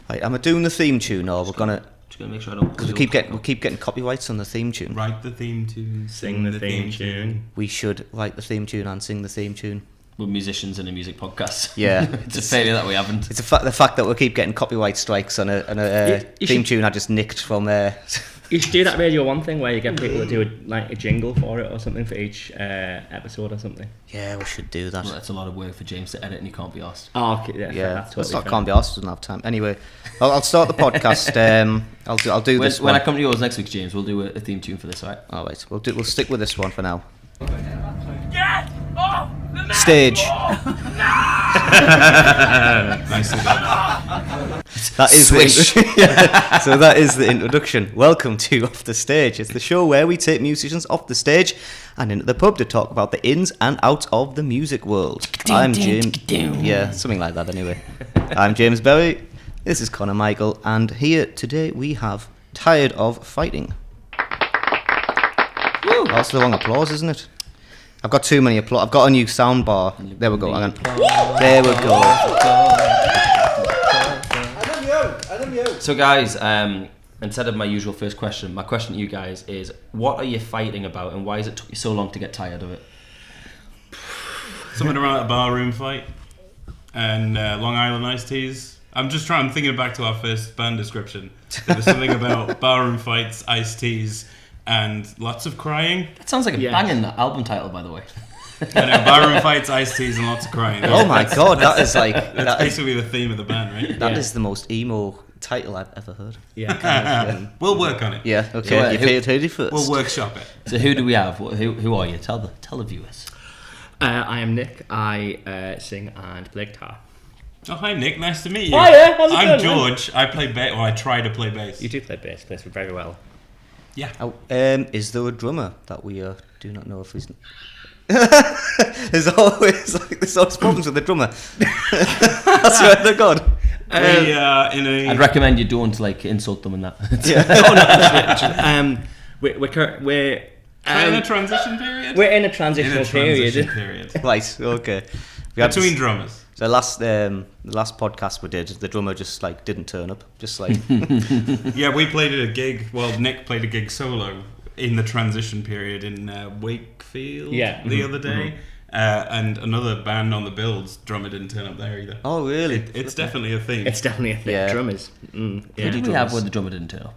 Right, am I doing the theme tune, or we're gonna? Just gonna make sure I don't. Because we keep getting copyrights on the theme tune. Write the theme tune, Sing the theme tune. We should write the theme tune and sing the theme tune. We're musicians in a music podcast. Yeah, It's a failure that we haven't. It's the fact that we keep getting copyright strikes on a theme tune I just nicked from. You should do that Radio 1 thing where you get people to do a jingle for it or something for each episode or something. Yeah, we should do that. Well, that's a lot of work for James to edit, and he can't be asked. Oh, okay, yeah, Yeah, that's totally fair. can't be asked. Doesn't have time. Anyway, I'll start the podcast. I'll do this When one. I come to yours next week, James, we'll do a theme tune for this, alright? All right, we'll stick with this one for now. Get off the mat! Stage. Nicely done. That is yeah. So that is the introduction. Welcome to Off the Stage. It's the show where we take musicians off the stage and into the pub to talk about the ins and outs of the music world. I'm James. Yeah, something like that. Anyway, I'm James Berry. This is Conor Michael, and here today we have Tired of Fighting. Woo. That's the wrong applause, isn't it? I've got too many applause. I've got a new sound bar. There we go. Hang on. There we go. So guys, instead of my usual first question, my question to you guys is, what are you fighting about, and why has it took you so long to get tired of it? Something around a barroom fight and Long Island iced teas. I'm thinking back to our first band description. There was something about barroom fights, iced teas, and lots of crying. That sounds like a Yes. banging album title, by the way. I know, barroom fights, iced teas, and lots of crying. Oh my god, that is like That's basically the theme of the band, right? That is the most emo title I've ever heard. Yeah. We'll work on it. Yeah, okay, So, you've heard it first. We'll workshop it. So who do we have? Who are you? Tell the viewers. I am Nick. I sing and play guitar. Oh, hi Nick, nice to meet you. Hiya, how's it I'm going, George. I play bass. Well, I try to play bass. You do play bass, plays very well. Yeah. Oh, is there a drummer that we do not know if he's... There's always problems with the drummer. I swear to God. I'd recommend you don't insult them in that. We're in a transition period? We're in a transitional period. Right, okay. We had Between this- drummers. The last podcast we did, the drummer just didn't turn up. Just like Yeah, we played at a gig. Well, Nick played a gig solo in the transition period in Wakefield the other day. And another band on the Bills, drummer didn't turn up there either. Oh really? It's definitely a thing. It's definitely a thing. Yeah. Drummers. Who did we have when the drummer didn't turn up?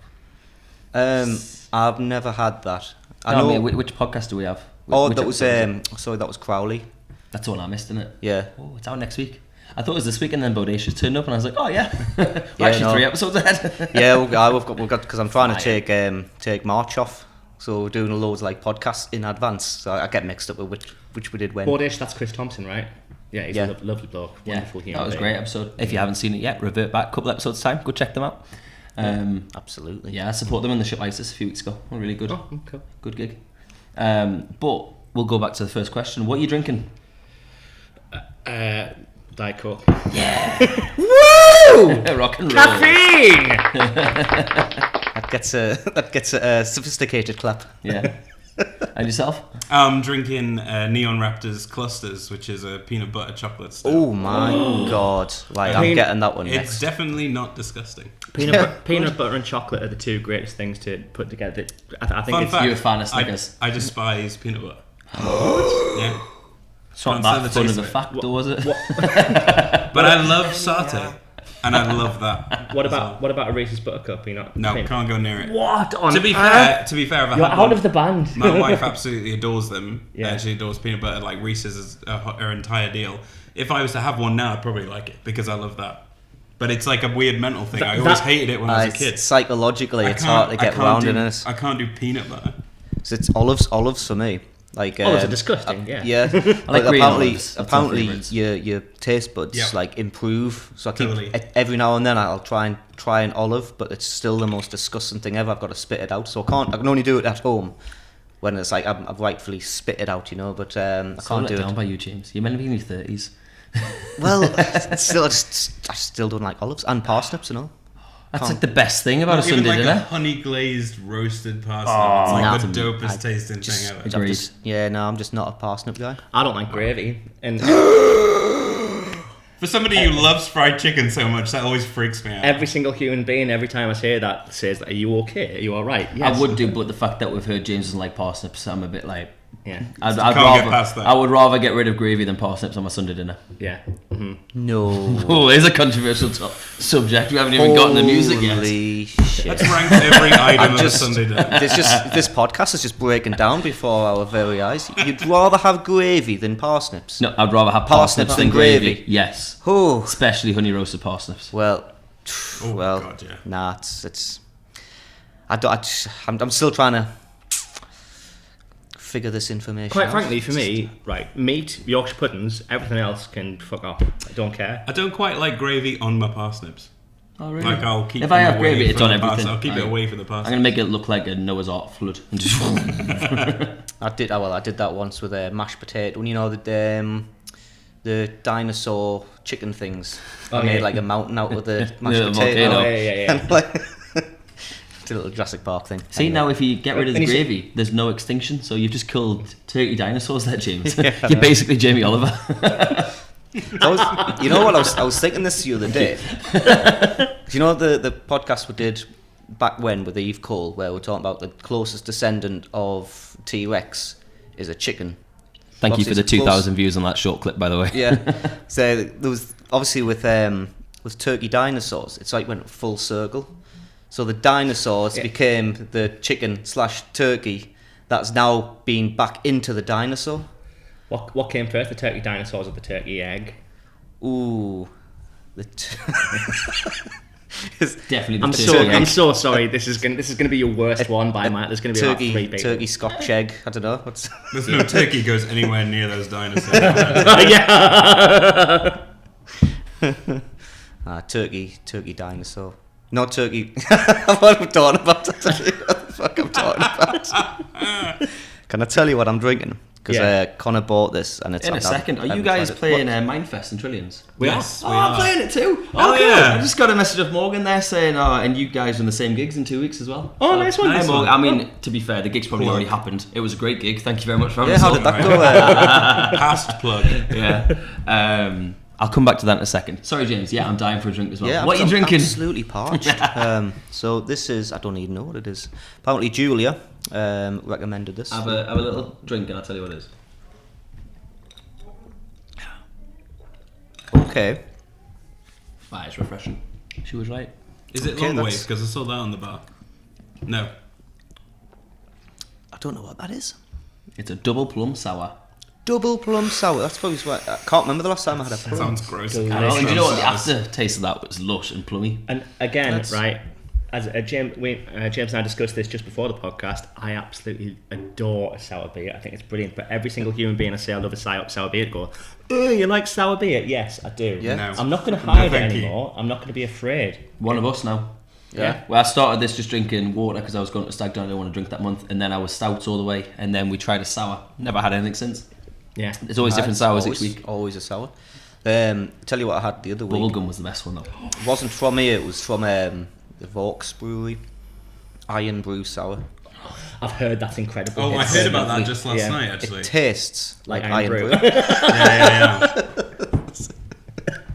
I've never had that. I No, know. I mean, which podcast do we have? Oh, Which that was episode sorry, that was Crowley. That's the one I missed, isn't it? Yeah. Oh, it's out next week. I thought it was this week, and then Bodacious turned up, and I was like, oh yeah, we're Yeah, actually no. 3 episodes ahead. Yeah, we've got because I'm trying to take March off, so we're doing loads podcasts in advance. So I get mixed up with which we did when. Bordish, that's Chris Thompson, right? Yeah, he's a lovely bloke. Yeah, Wonderful human that was a being. great episode. If you haven't seen it yet, revert back a couple episodes time. Go check them out. Absolutely. Yeah, I support them in the Ship Isis a few weeks ago. Really good. Oh, cool. Good gig. But we'll go back to the first question. What are you drinking? Diet Coke. Woo! Rock and roll. Caffeine! That gets a sophisticated clap. Yeah. And yourself? I'm drinking Neon Raptors Clusters, which is a peanut butter chocolate stuff. Oh my god! Right, I'm getting that one It's next. definitely not disgusing. Peanut butter and chocolate are the two greatest things to put together. I think Fun it's fact, you're a fan of Snickers. I despise peanut butter. Yeah. It's not Can't that stand the fun taste of a of it. fact, though, was it? But I love satay. And I love that. What about a Reese's Buttercup? You're not No, can't go near it. What on To be earth? fair, I've You're had out one. of the band. My wife absolutely adores them. Yeah. She adores peanut butter. Like Reese's is her entire deal. If I was to have one now, I'd probably like it because I love that. But it's like a weird mental thing. I always hated it when I was a kid. Psychologically, it's hard to get round in it. I can't do peanut butter. So it's olives for me. Like Olives are disgusting. Yeah. Yeah, I like but green apparently olives. That's my favourites. your taste buds Yep. improve. So I keep Totally. every now and then I'll try an olive, but it's still the most disgusting thing ever. I've got to spit it out, so I can only do it at home when it's like I've rightfully spit it out, But I can't do down it. by you, James. You're meant to be in your 30s. Well, still I still don't like olives and parsnips, That's like the best thing about a Even Sunday like a dinner. honey glazed roasted parsnip. It's like the nah. dopest tasting thing ever. Agreed. I'm just not a parsnip guy. I don't like gravy. And For somebody who loves fried chicken so much, that always freaks me out. Every single human being, every time I say that, says, "Are you okay? Are you all right?" Yes. I would do, but the fact that we've heard James doesn't like parsnips, I'm a bit like. Yeah. I'd Can't rather, get past that. I would rather get rid of gravy than parsnips on my Sunday dinner. Yeah. No. Oh, it's a controversial subject. We haven't even gotten the music yet. Holy shit. Let's rank every item of just- a Sunday dinner. This podcast is just breaking down before our very eyes. You'd rather have gravy than parsnips? No, I'd rather have parsnips than gravy. Yes. Oh. Especially honey roasted parsnips. Well, Oh, well, God, yeah. nah, it's. I'm still trying to figure this information Quite out. frankly, for me, right, meat, Yorkshire puddings, everything else can fuck off. I don't care. I don't quite like gravy on my parsnips. Oh, really? Like, I'll keep If them I have away gravy, it's from on the everything. I'll keep it away from the I'm parsnips. going to make it look like a Noah's Ark flood. And just I did that once with a mashed potato. You know the dinosaur chicken things. Oh, I made yeah. like a mountain out of the mashed Yeah, potato. volcano. Yeah. And like, it's a little Jurassic Park thing. See, Anyway. now if you get rid of the And you see- gravy, there's no extinction, so you've just killed turkey dinosaurs there, James. Yeah. You're basically Jamie Oliver. You know what? I was thinking this the other day. Do you know the podcast we did back when with Eve Cole, where we're talking about the closest descendant of T-Rex is a chicken? Thank you for the Obviously, it's 2,000 views on that short clip, by the way. Yeah. So there was obviously with turkey dinosaurs, it's like went full circle. So the dinosaurs became the chicken/turkey that's now been back into the dinosaur. What came first, the turkey dinosaurs or the turkey egg? Ooh. Definitely the I'm turkey. so sorry. This is gonna be your worst one by my. There's gonna be about 3 people. turkey Scotch egg. I don't know. What's There's no turkey goes anywhere near those dinosaurs. Yeah. turkey dinosaur. Not turkey. What I'm talking about. I'll tell you what the fuck I'm talking about. Can I tell you what I'm drinking? Because Yeah. Connor bought this, and it's In a second, are you guys playing Mindfest and Trillions? Yes, we I'm are. playing it too. Oh, cool. yeah. I just got a message of Morgan there saying, and you guys are in the same gigs in 2 weeks as well. Oh, nice one. Hi, Nice Morgan. one. I mean, to be fair, the gig's probably already happened. It was a great gig. Thank you very much for having Yeah, us how on. did that go? Past plug. Yeah. I'll come back to that in a second. Sorry, James. Yeah, I'm dying for a drink as well. Yeah, what are you I'm drinking? Absolutely parched. So this is, I don't even know what it is. Apparently Julia recommended this. Have a little drink and I'll tell you what it is. Okay. Ah, it's refreshing. She was right. Is it Okay, long that's- waist? Because I saw that on the bar. No. I don't know what that is. It's a double plum sour. Double plum sour. That's probably what I can't remember the last time I had a plum. Sounds gross. Delicious. And do you know what? The Sounds- aftertaste of that was lush and plummy. And again, That's- right, as James and I discussed this just before the podcast, I absolutely adore a sour beer. I think it's brilliant. But every single human being I say I love a sour beer go, oh, you like sour beer? Yes, I do. Yeah. No. I'm not going to hide No, it thank you. anymore. I'm not going to be afraid. One of us now. Yeah. Well, I started this just drinking water because I was going to Stag Do. I didn't want to drink that month. And then I was stouts all the way. And then we tried a sour. Never had anything since. Yeah. There's always different It's sours always, each week. Always a sour. Tell you what I had the other week. Bubblegum was the best one though. It wasn't from here. It was from the Vaux Brewery. Iron Brew Sour. I've heard that's incredible. Oh, I It's heard about lovely. that just last Yeah. night, actually. It tastes like Like Iron Iron Brew. Brew. Yeah.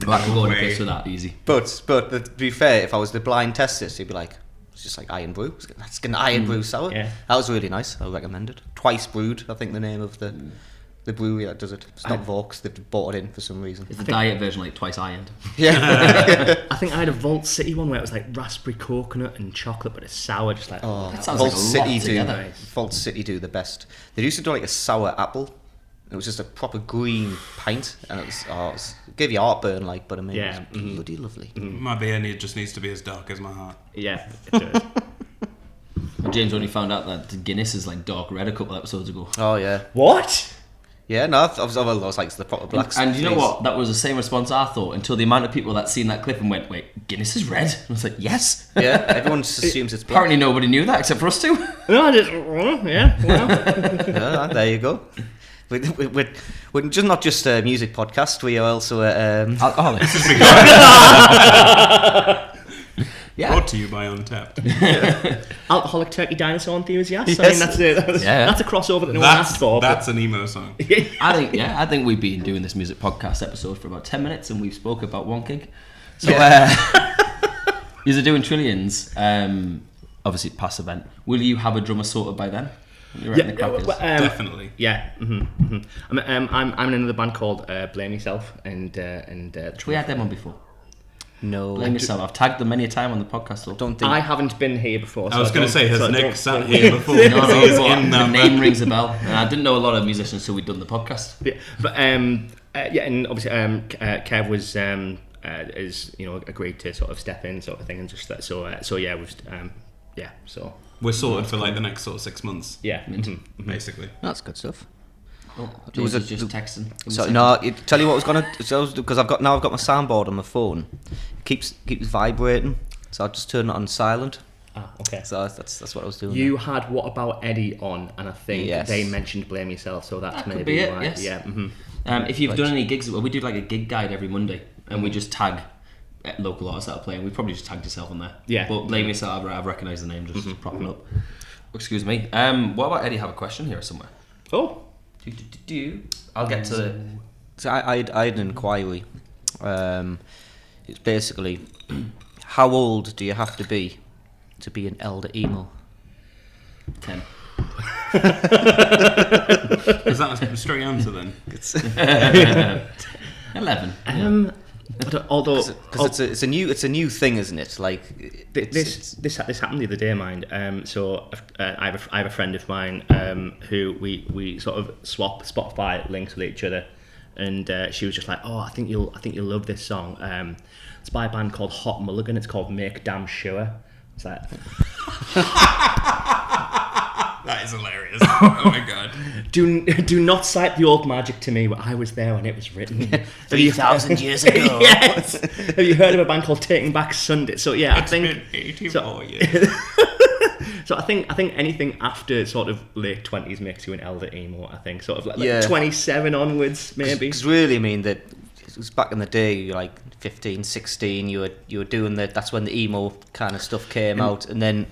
I can go on a way. piss with that easy. but to be fair, if I was to blind test this, you'd be like, it's just like Iron Brew. That's an Iron Brew Sour. Yeah. That was really nice. I recommend it. Twice Brewed, I think the name of the brewery that does it. It's not Vaux. They've bought it in for some reason. It's the diet version, like twice ironed. Yeah. I think I had a Vault City one where it was like raspberry coconut and chocolate, but it's sour, just like Oh, That sounds Vault like a lot City together. Vault City do the best. They used to do like a sour apple. It was just a proper green pint, and it gave you heartburn, like, but I mean, Yeah, it was bloody lovely. My beer just needs to be as dark as my heart. yeah, it does. James only found out that Guinness is like dark red a couple episodes ago. Oh yeah, What? yeah. No, I was like the proper black. And you know please. what? That was the same response I thought until the amount of people that seen that clip and went, "Wait, Guinness is red?" I was like, "Yes." Yeah, everyone just assumes it's black. Apparently, nobody knew that except for us two. No, I just yeah. Well. Yeah, there you go. We're just not just a music podcast. We are also a. Alcoholics. This is Yeah. Brought to you by Untapped. Alcoholic Turkey Dinosaur Enthusiast. Yes. I mean, that's a crossover that no one asked for. That's an emo song. I think we've been doing this music podcast episode for about 10 minutes and we've spoke about one gig. So you're doing Trillions, obviously past event. Will you have a drummer sorted by then? You reckon the crack is? Definitely. Yeah. I'm in another band called Blame Yourself, and We had them on before. No. Blame Yourself. I've tagged them many a time on the podcast. Though. Don't think. I haven't been here before. I was going to say, has Nick sat here before? No, He's but in the that name band. rings a bell. And I didn't know a lot of musicians till we'd done the podcast. Yeah, but and obviously Kev was is agreed to sort of step in sort of thing and just that. So yeah, we've so We're sorted for like the next sort of 6 months, yeah. basically. That's good stuff. Oh, There was James a- is just texting. So no, tell you what I was gonna, because I've got my soundboard on my phone. It keeps vibrating, so I just turn it on silent. Okay. So that's what I was doing. You had What About Eddie on, and I think Yes. they mentioned Blame Yourself, so that's That could maybe be it, why. yes. Yeah. If you've done any gigs, we do like a gig guide every Monday, and we just tag local artists that are playing. We probably just tagged yourself on there. Yeah. But Blame Yourself, I've recognised the name just propping up. Excuse me. What about Eddie? Have a question here somewhere. Oh. I'll get to the. So I had an inquiry. It's basically, how old do you have to be an elder emo? 10. Is that a straight answer then? 11. Although Because it's a new thing, isn't it? Like this happened the other day, mind. So I have a friend of mine who we sort of swap Spotify links with each other, and she was just like, "Oh, I think you'll love this song. It's by a band called Hot Mulligan. It's called Make Damn Sure." It's like, That is hilarious. Oh my god. do not cite the old magic to me. I was there when it was written. 3,000 years ago. Yes. Have you heard of a band called Taking Back Sunday? So yeah, It's been 84 years. So I think anything after sort of late 20s makes you an elder emo. I think sort of like Yeah. 27 onwards maybe. Because really, I mean, that it was back in the day. You're like 15, 16. You were doing that. That's when the emo kind of stuff came out, and then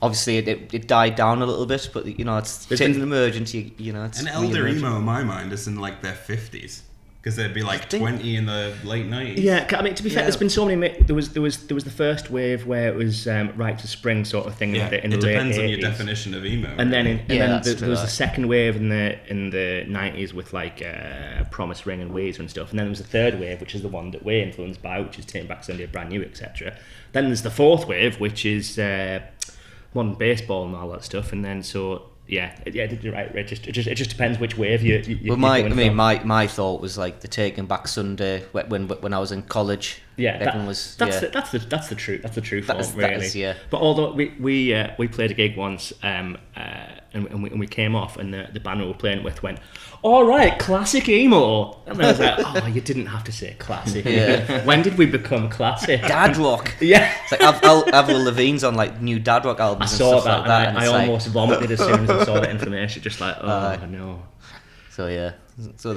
obviously it died down a little bit. But it's taking an emergency. It's An elder re-emerging. emo in my mind is in like their 50s. Because they'd be like 20 in the late 90s. Yeah, I mean, to be fair, Yeah. there's been so many. There was the first wave where it was Right to Spring sort of thing Yeah, in the it late depends 80s. on your definition of emo. And then, that's there true, was the that. second wave in the 90s with like Promise Ring and Weezer and stuff. And then there was the third wave, which is the one that we're influenced by, which is Taking Back Sunday, Brand New, etc. Then there's the fourth wave, which is modern baseball and all that stuff. And then you're right. It just depends which wave you. Well, my thought was like the Taking Back Sunday when I was in college. Yeah, everyone that's the truth. That's the true form, That really. is, yeah. But although we played a gig once, and we came off, and the band we were playing with went, "All right, classic emo," and I was like, "Oh, you didn't have to say classic. Yeah. When did we become classic?" Dad rock. Yeah. It's like Avril Lavigne's on like new dad rock albums. I and saw stuff that, like that, and and I it's like- almost vomited as soon as I saw that information. Just like, oh no. So yeah, so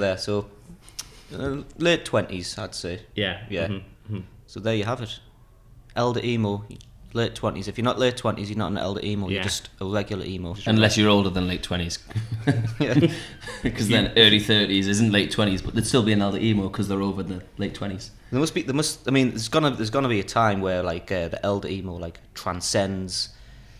late 20s, I'd say. Yeah. Yeah. Mm-hmm. So there you have it. Elder emo, late 20s. If you're not late 20s, you're not an elder emo. Yeah. You're just a regular emo. Unless you're older than late 20s. Because then early 30s isn't late 20s, but they'd still be an elder emo because they're over the late 20s. I mean, there's gonna be a time where like the elder emo like transcends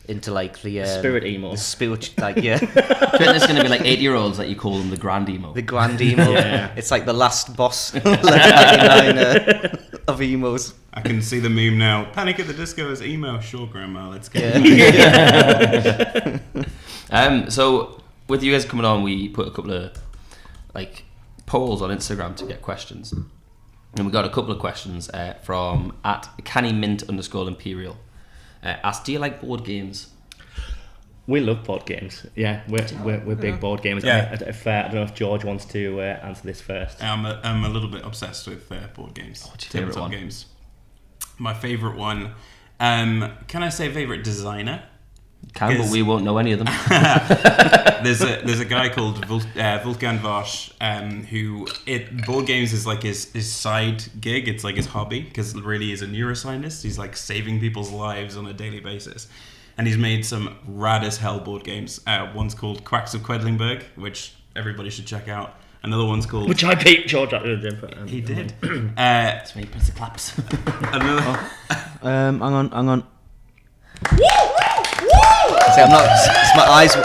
into like the Spirit emo. the spirit, like yeah, There's going to be like 8-year-olds that you call them the grand emo. the grand emo. Yeah. It's like the last boss left back in line of emos. I can see the meme now. Panic at the Disco is emo. Sure, Grandma, let's get it. So with you guys coming on, we put a couple of like polls on Instagram to get questions, and we got a couple of questions from @cannymint_imperial. Asked, do you like board games? We love board games. Yeah, we're big board gamers. Yeah. I don't know if George wants to answer this first. I'm a little bit obsessed with board games. What's your favourite Tabletop one? games. My favourite one. Can I say favourite designer? Can, but we won't know any of them. There's a guy called Wolfgang Vosch, who board games is like his side gig. It's like his hobby, because really he's a neuroscientist. He's like saving people's lives on a daily basis, and he's made some rad as hell board games. One's called Quacks of Quedlinburg, which everybody should check out. Another one's called... Which I beat George at. He did. That's where he puts the claps. Another... Hang on. See, I'm not. My eyes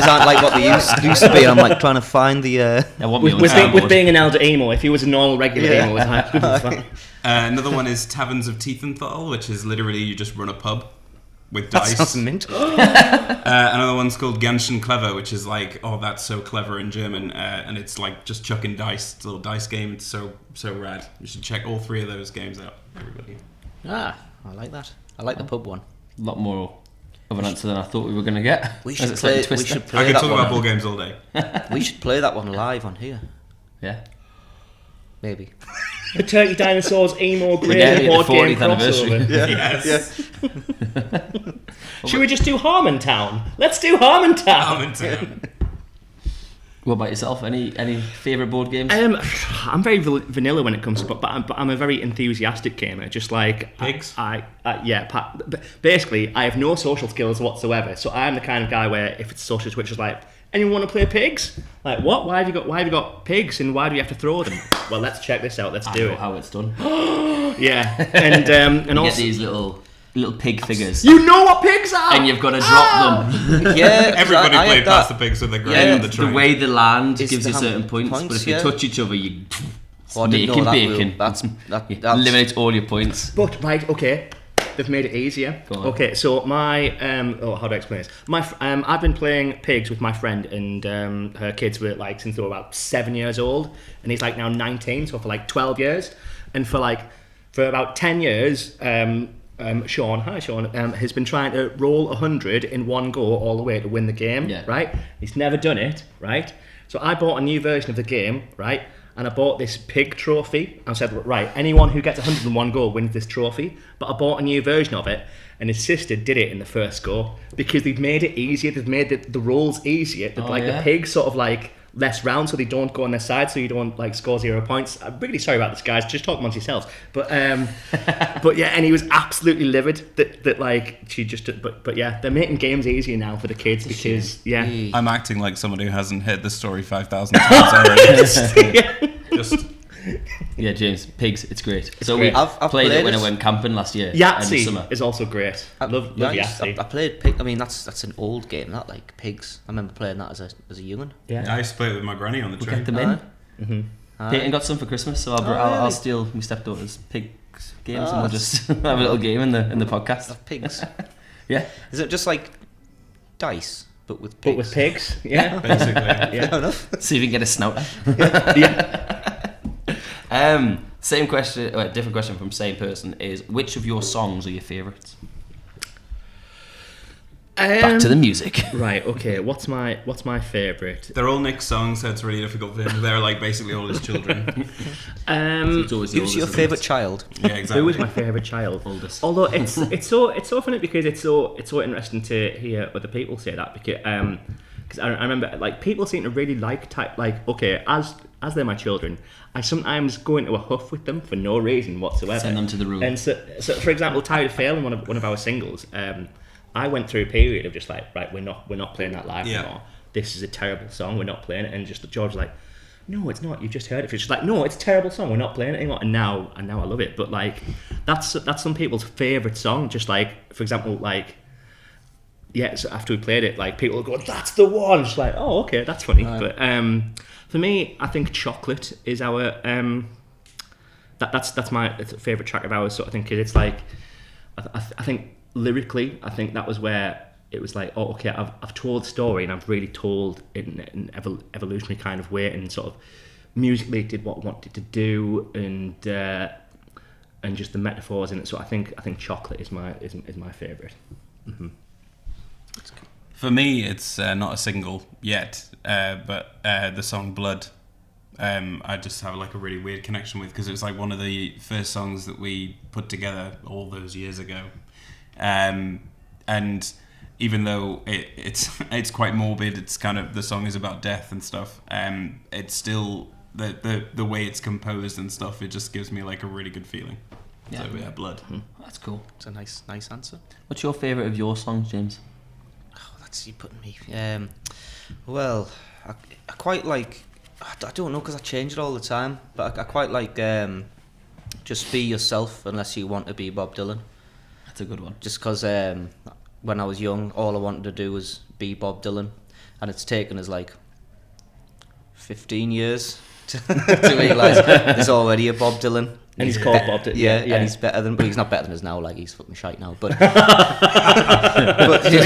aren't like what they used to be. And I'm like trying to find the. With being an elder emo, if he was a normal regular emo, it's fine. Another one is Taverns of Tiefenthal, which is literally you just run a pub with dice. That sounds mint. Another one's called Ganz schön clever, which is like, oh, that's so clever in German, and it's like just chucking dice. It's a little dice game. It's so rad. You should check all 3 of those games out, everybody. I like that. I like the pub one. A lot more of an answer than I thought we were going to get. We should play I could that talk one. about board games all day. We should play that one live on here. Yeah. Maybe. The Turkey Dinosaurs emo Yeah, grade the board game 40th anniversary. crossover. Yes. Should we just do Harmontown? Let's do Harmontown. What about yourself? Any favourite board games? I'm very vanilla when it comes to, but I'm a very enthusiastic gamer. Just like Pigs? Basically, I have no social skills whatsoever. So I'm the kind of guy where if it's a social switch, it's like, anyone want to play pigs? Like, what? Why have you got pigs, and why do you have to throw them? Well, let's check this out. Let's do know it. how it's done. Yeah, and You also get these little pig figures. you know what pigs are, And you've got to drop them. Yeah, Everybody I played had past that. the pigs with the grain Yeah, on the train. the way they land Is gives to you have certain points, points, but if you yeah. touch each other, you Oh, I didn't know making that bacon. rule. That's Eliminates all your points. But right, okay, they've made it easier. Go on. Okay, so my how do I explain this? I've been playing pigs with my friend, and her kids were like since they were about 7 years old, and he's like now 19, so for like 12 years, and for about 10 years, Sean, hi Sean, has been trying to roll 100 in one go all the way to win the game. Yeah. Right? He's never done it. Right? So I bought a new version of the game. Right? And I bought this pig trophy. I said, right, anyone who gets 101 go wins this trophy. But I bought a new version of it, and his sister did it in the first go because they've made it easier. They've made the rolls easier. The pigs sort of like less round, so they don't go on their side, so you don't like score 0 points. I'm really sorry about this, guys. Just talk amongst yourselves. But but yeah, and he was absolutely livid that like she just. But yeah, they're making games easier now for the kids because yeah. I'm acting like someone who hasn't heard the story 5,000 times already. Just Yeah, James, pigs, it's great. So great. we I've played it when I it. went camping last year in the summer. Yahtzee is also great. Love Yahtzee. I played pig. I mean, that's an old game. That like pigs. I remember playing that as a young'un. Yeah. I used to play it with my granny on the We'll train. get them in. Peyton got some for Christmas, so I'll really? steal my stepdaughter's pigs games and we'll just have a little game in the podcast. Pigs. Yeah. Is it just like dice, but with pigs? But with pigs, yeah. Basically. Yeah. Fair enough. See if you can get a snouter. Yeah. Same question, different question from same person is, which of your songs are your favourites? Back to the music. Right, okay, what's my favourite? They're all Nick's songs, so it's really difficult for him. They're like basically all his children. It's always the Who's your oldest, favourite child? Yeah, exactly. Who is my favourite child? Oldest. Although it's so funny because it's so interesting to hear other people say that because I remember like people seem to really like okay, as they're my children, I sometimes go into a huff with them for no reason whatsoever. Send them to the room. And so for example, Tired of Failing, one of our singles, I went through a period of just like, right, we're not playing that live anymore. This is a terrible song, we're not playing it. And just George was like, no, it's not. You've just heard it. It's just like, no, it's a terrible song. We're not playing it anymore. And now I love it. But like, that's some people's favourite song. Just like, for example, like, yeah. So after we played it, like people will go, that's the one. Just like, oh, okay, that's funny. Right. But for me, I think Chocolate is our that's my favourite track of ours. So I think it's like, I think lyrically, I think that was where it was like, oh, okay, I've told the story and I've really told it in an evolutionary kind of way, and sort of musically did what I wanted to do, and just the metaphors in it. So I think Chocolate is my favourite. Mm-hmm. For me, it's not a single yet, but the song Blood, I just have like a really weird connection with, because it was like one of the first songs that we put together all those years ago. And even though it's quite morbid, it's kind of, the song is about death and stuff. It's still the way it's composed and stuff. It just gives me like a really good feeling. Yeah. So yeah, Blood. That's cool. It's a nice answer. What's your favourite of your songs, James? Oh, that's you putting me. Well, I quite like. I don't know because I change it all the time, but I quite like just be yourself unless you want to be Bob Dylan. That's a good one. Just because when I was young, all I wanted to do was be Bob Dylan, and it's taken us like 15 years to realise there's already a Bob Dylan. And he's called Bob Dylan. Yeah, and he's better than, but he's not better than us now. Like, he's fucking shite now. But, It's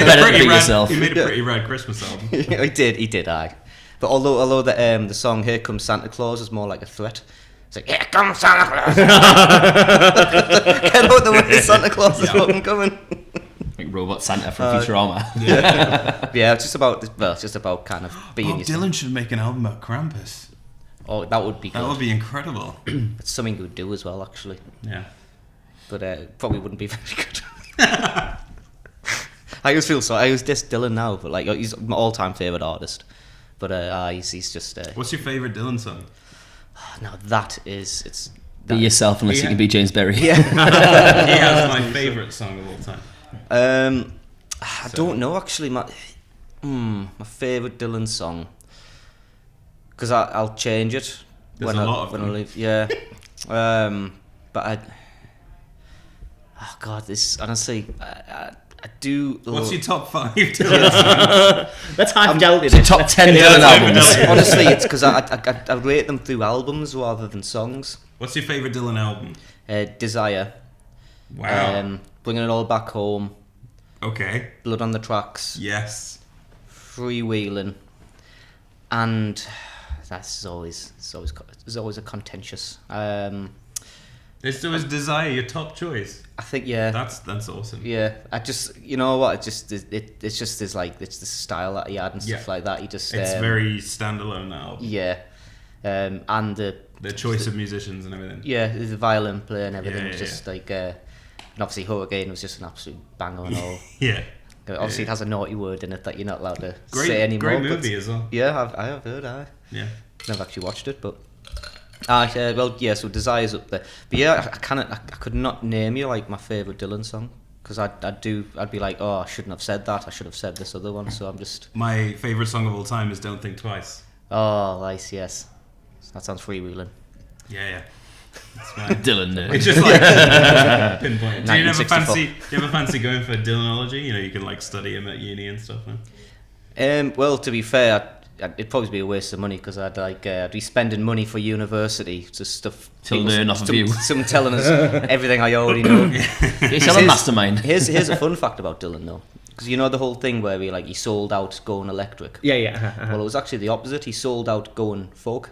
better than be yourself. He made a pretty rad Christmas album. he did. Aye. But although the song "Here Comes Santa Claus" is more like a threat. It's like, "Here comes Santa Claus." Get out the way, Santa Claus is fucking coming. Like Robot Santa from Futurama. Yeah, it's just about kind of being Bob yourself. Dylan should make an album about Krampus. Oh, that would be good. That would be incredible. It's something you would do as well, actually. Yeah. But probably wouldn't be very good. I always feel so. I always diss Dylan now, but like, he's my all-time favourite artist. But he's just. What's your favourite Dylan song? No, it's. Be yourself unless you can be James Berry. Yeah. He has my favourite song of all time. I don't know actually. My favourite Dylan song, because I'll change it There's when a lot of I them. leave. Yeah. But oh god, this honestly, I do. What's your top 5 Dylan songs? Let's hype down The top 10 Dylan albums. Honestly, it's because I rate them through albums rather than songs. What's your favourite Dylan album? Desire. Wow. Bringing It All Back Home. Okay. Blood on the Tracks. Yes. Freewheeling. And that's always a contentious. Is Desire your top choice? I think That's awesome. yeah. I just, you know what? It's just this like, it's the style that he had and stuff like that. He just It's very standalone now. yeah. And the choice of musicians and everything. yeah, the violin player and everything Yeah, was just like and obviously Hurricane was just an absolute banger and all. Yeah. Obviously, it has a naughty word in it that you're not allowed to Great, say anymore. great but- movie as well. Yeah, I have heard. Yeah. Never actually watched it, but well, yeah. So Desire's up there, but yeah, I could not name you like my favourite Dylan song because I'd be like, oh, I shouldn't have said that. I should have said this other one. So I'm just My favourite song of all time is Don't Think Twice. oh, nice, yes. That sounds freewheeling. Yeah. That's fine. Dylan nerd. It's just like pinpoint. Do you ever 1964. fancy going for Dylanology? You know, you can like study him at uni and stuff. Huh? Well, to be fair, it'd probably be a waste of money because I'd be spending money for university to stuff To learn off of you. Some telling us everything I already know. He's a mastermind. Here's a fun fact about Dylan though, because you know the whole thing where he sold out going electric. Yeah. Well, it was actually the opposite. He sold out going folk.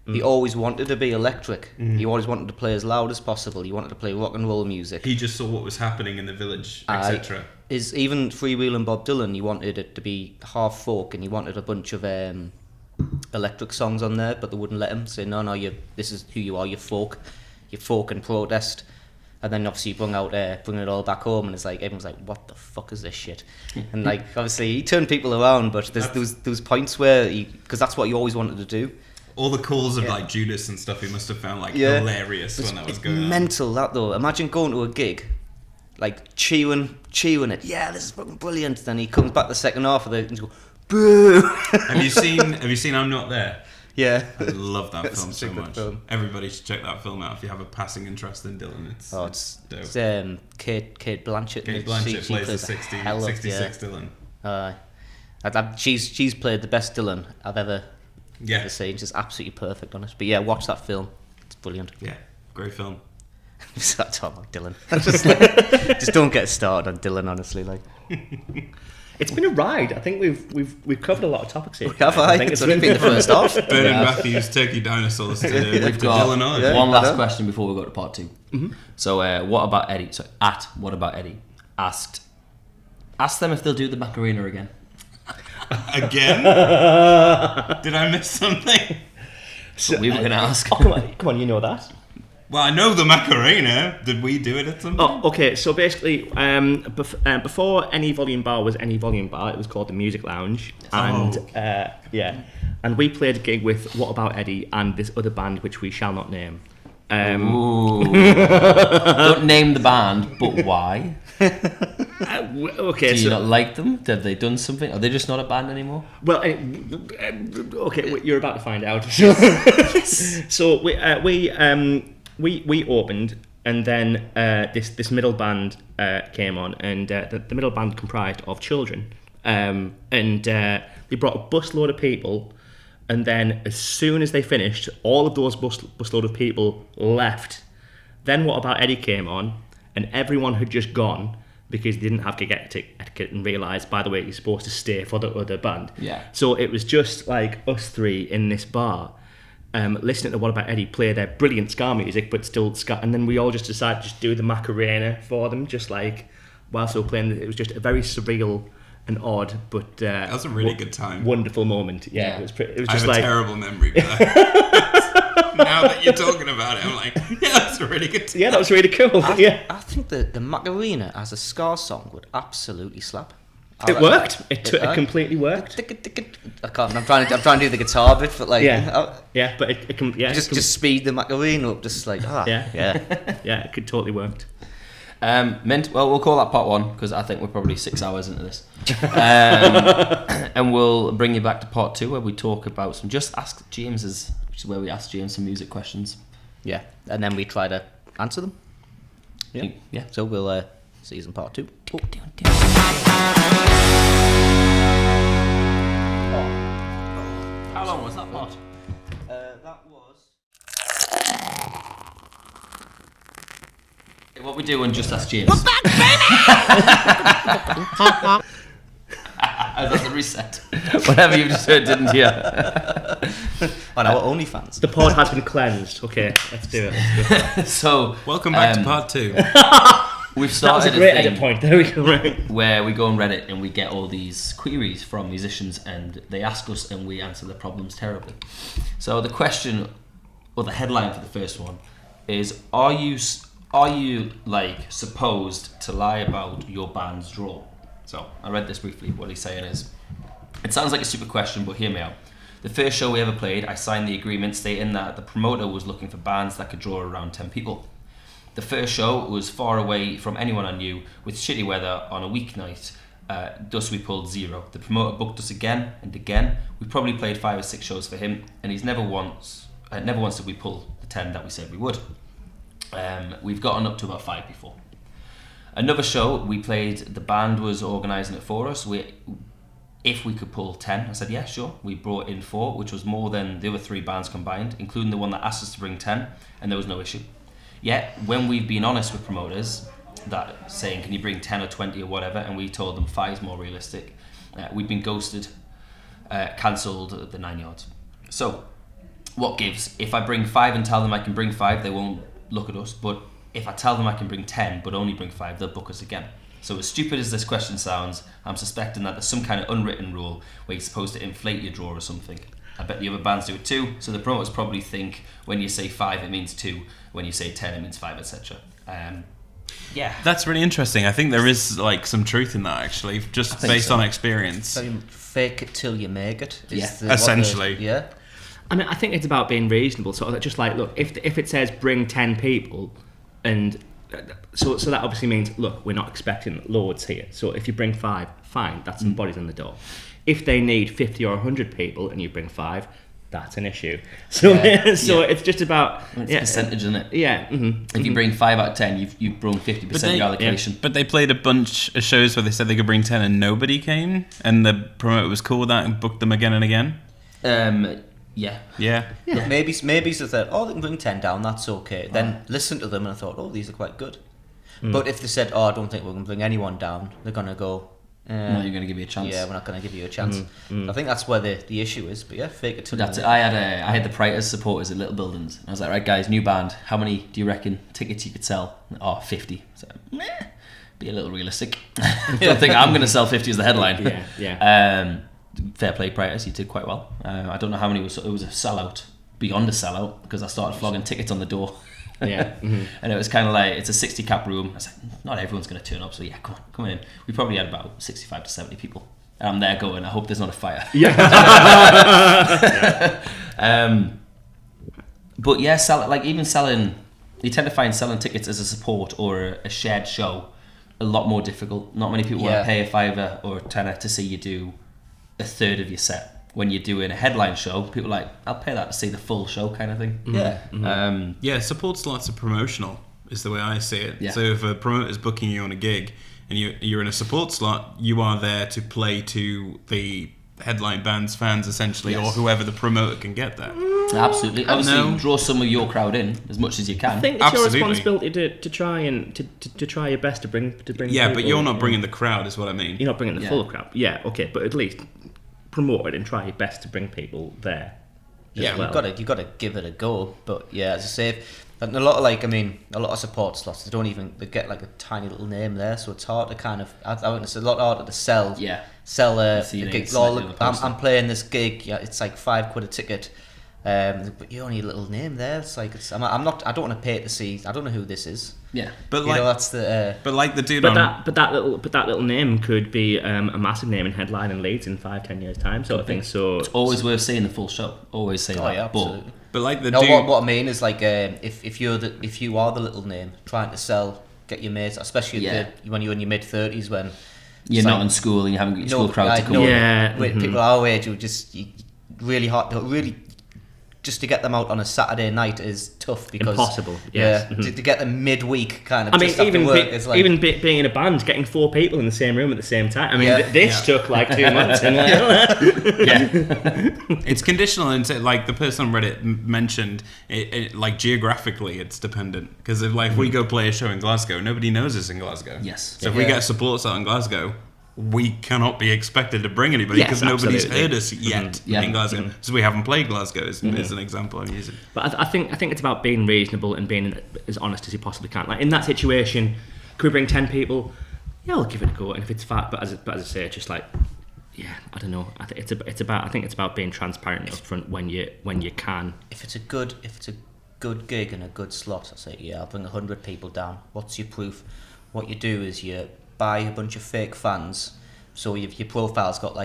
He always wanted to be electric. He always wanted to play as loud as possible. He wanted to play rock and roll music. He just saw what was happening in the village, etc. Even Freewheeling Bob Dylan, he wanted it to be half folk, and he wanted a bunch of electric songs on there, but they wouldn't let him. Say, no, this is who you are. You're folk and protest. And then obviously he bring It All Back Home, and it's like everyone's like, what the fuck is this shit? And like obviously he turned people around, but there was points where because that's what he always wanted to do. All the calls of like Judas and stuff, he must have found like hilarious when that was going on. Mental that though. Imagine going to a gig, like cheering it. Yeah, this is fucking brilliant. Then he comes back the second half of it and goes, boo. Have you seen I'm Not There? Yeah. I love that It's film such a so good much. film. Everybody should check that film out if you have a passing interest in Dylan. It's dope. It's Kate Blanchett. Kate Blanchett She plays the hell of- 66 Dylan. She's played the best Dylan I've ever Yeah. seen. She's absolutely perfect on it. But yeah, watch that film. It's brilliant. Yeah, great film. Start talking about Dylan. Just don't get started on Dylan, honestly. Like, It's been a ride. I think we've covered a lot of topics here. have I? think It's only been the first half. Bernard Matthews, Turkey Dinosaurs to We've got Dylan on. one I last know. question before we go to part 2. So, what about Eddie? So, What About Eddie asked them if they'll do the Macarena again. Again? Did I miss something? We were going to ask. Oh, come on, you know that. Well, I know the Macarena. Did we do it at some point? Oh, okay. So basically, before any volume bar was any volume bar, it was called the Music Lounge, and and we played a gig with What About Eddie and this other band which we shall not name. Don't name the band, but why? Okay. Do you not like them? Have they done something? Are they just not a band anymore? Well, okay, you're about to find out. So we opened, and then this middle band came on, and the middle band comprised of children, and they brought a busload of people, and then as soon as they finished, all of those busload of people left. Then What About Eddie came on, and everyone had just gone because they didn't have gig etiquette and realised, by the way, you're supposed to stay for the other band. Yeah. So it was just like us three in this bar, listening to What About Eddie play their brilliant ska music, but still ska. And then we all just decided to just do the Macarena for them, just like whilst they were playing. It was just a very surreal and odd, but that was a really good time. Wonderful moment. Yeah. It was just I have like a terrible memory for that. Now that you're talking about it, I'm like, yeah, that's a really good time. Yeah, that was really cool. I think the Macarena as a ska song would absolutely slap. It worked. It completely worked. I can't. I'm trying to do the guitar bit, but like, but it can. Yeah, just speed the Macarena up, just like it could totally worked. Mint. Well, we'll call that part 1 because I think we're probably 6 hours into this, and we'll bring you back to part 2 where we talk about some Just Ask James's, which is where we ask James some music questions. Yeah, and then we try to answer them. Yeah. So we'll see you in part 2. How long was that part? That was. What we do on Just Ask James. We're back, baby! That's the reset. Whatever you just heard, didn't you? On our OnlyFans. The pod has been cleansed. Okay, let's do it. So, welcome back to part 2. We've That was started a great thing edit point. There we go. where we go on Reddit and we get all these queries from musicians, and they ask us, and we answer the problems terribly. So the question, or the headline for the first one, is: Are you like supposed to lie about your band's draw? So I read this briefly. What he's saying is, it sounds like a stupid question, but hear me out. The first show we ever played, I signed the agreement stating that the promoter was looking for bands that could draw around 10 people. The first show was far away from anyone I knew, with shitty weather on a weeknight, thus we pulled 0. The promoter booked us again and again. We probably played 5 or 6 shows for him, and he's never once did we pull the 10 that we said we would. We've gotten up to about 5 before. Another show we played, the band was organising it for us. If we could pull 10, I said, yeah, sure. We brought in 4, which was more than the other 3 bands combined, including the one that asked us to bring 10, and there was no issue. Yet, when we've been honest with promoters, that saying, can you bring 10 or 20 or whatever, and we told them 5 is more realistic, we've been ghosted, cancelled the 9 yards. So, what gives? If I bring 5 and tell them I can bring 5, they won't look at us, but if I tell them I can bring 10 but only bring 5, they'll book us again. So as stupid as this question sounds, I'm suspecting that there's some kind of unwritten rule where you're supposed to inflate your draw or something. I bet the other bands do it too, so the promoters probably think when you say 5 it means 2, when you say 10 it means 5, etc. That's really interesting. I think there is like some truth in that actually, just based on experience. So you fake it till you make it. Essentially. Yeah. I mean, I think it's about being reasonable. So just like, look, if it says bring 10 people, and so that obviously means, look, we're not expecting loads here. So if you bring 5, fine, that's some bodies in the door. If they need 50 or 100 people and you bring 5, that's an issue. So it's just about... It's a percentage, isn't it? Yeah. If you bring 5 out of 10, you've brought 50% of your allocation. Yeah, but they played a bunch of shows where they said they could bring 10 and nobody came, and the promoter was cool with that and booked them again and again. Yeah. Maybe they said, oh, they can bring 10 down, that's okay. Then listen to them and I thought, oh, these are quite good. But if they said, oh, I don't think we're going to bring anyone down, they're going to go... no, you're going to give you a chance. Yeah, we're not going to give you a chance. I think that's where the issue is. But yeah, fake it till That's it. I had the Priters supporters at Little Buildings. I was like, right guys, new band. How many do you reckon tickets you could sell? Oh, 50. So, be a little realistic. I don't think I'm going to sell 50 as the headline. Fair play, Priters. You did quite well. I don't know how many it was a sellout, beyond a sellout, because I started flogging tickets on the door Yeah. And it was kind of like, it's a 60 cap room. I was like, not everyone's going to turn up, so yeah, come in. We probably had about 65 to 70 people. And I'm there going, I hope there's not a fire. Yeah. But yeah, selling, you tend to find selling tickets as a support or a shared show a lot more difficult. Not many people want to pay a $5 or a $10 to see you do a third of your set. When you're doing a headline show, people are like, I'll pay that to see the full show kind of thing. Yeah. Support slots are promotional, is the way I see it. Yeah. So if a promoter's booking you on a gig and you're in a support slot, you are there to play to the headline band's fans, essentially, or whoever the promoter can get there. Absolutely. Obviously, draw some of your crowd in as much as you can. I think it's your responsibility to try and to try your best to bring. Yeah, but you're not bringing the crowd, is what I mean. You're not bringing the full crowd. Yeah, okay, but at least promote it and try your best to bring people there. Yeah, you've got to give it a go. But yeah, as I say, and a lot of support slots, they get like a tiny little name there, so it's hard to kind of. I think it's a lot harder to sell. Yeah. Sell a gig. I'm playing this gig. Yeah, it's like £5 a ticket. But you only a little name there. It's like I don't want to pay to see. I don't know who this is. Yeah, but that's the. But like the dude but that little name could be a massive name in headline and Leeds in 5-10 years time, sort of thing. So it's always worth seeing the full show. Always say that. Yeah, absolutely. But like the dude. What I mean is like if you are the little name trying to get your mates, especially when you're in your mid-30s when you're not in school and you haven't got your school crowd to come. People our age who just really hard really. Just to get them out on a Saturday night is tough because impossible. Yes. To get them midweek kind of. I mean, even being in a band, getting 4 people in the same room at the same time. I mean, this took like 2 months. It's conditional, and like the person on Reddit mentioned, it like geographically, it's dependent because if we go play a show in Glasgow, nobody knows us in Glasgow. Yes. So if we get a support slot in Glasgow, we cannot be expected to bring anybody because nobody's heard us yet in Glasgow. So we haven't played Glasgow is an example I'm using. But I think it's about being reasonable and being as honest as you possibly can. Like in that situation, could we bring 10 people? Yeah, I'll give it a go. And if it's fat, but as I say, just like, yeah, I don't know. I think it's about being transparent and upfront when you can. If it's a good gig and a good slot, I say I'll bring 100 people down. What's your proof? What you do is you buy a bunch of fake fans, so your profile's got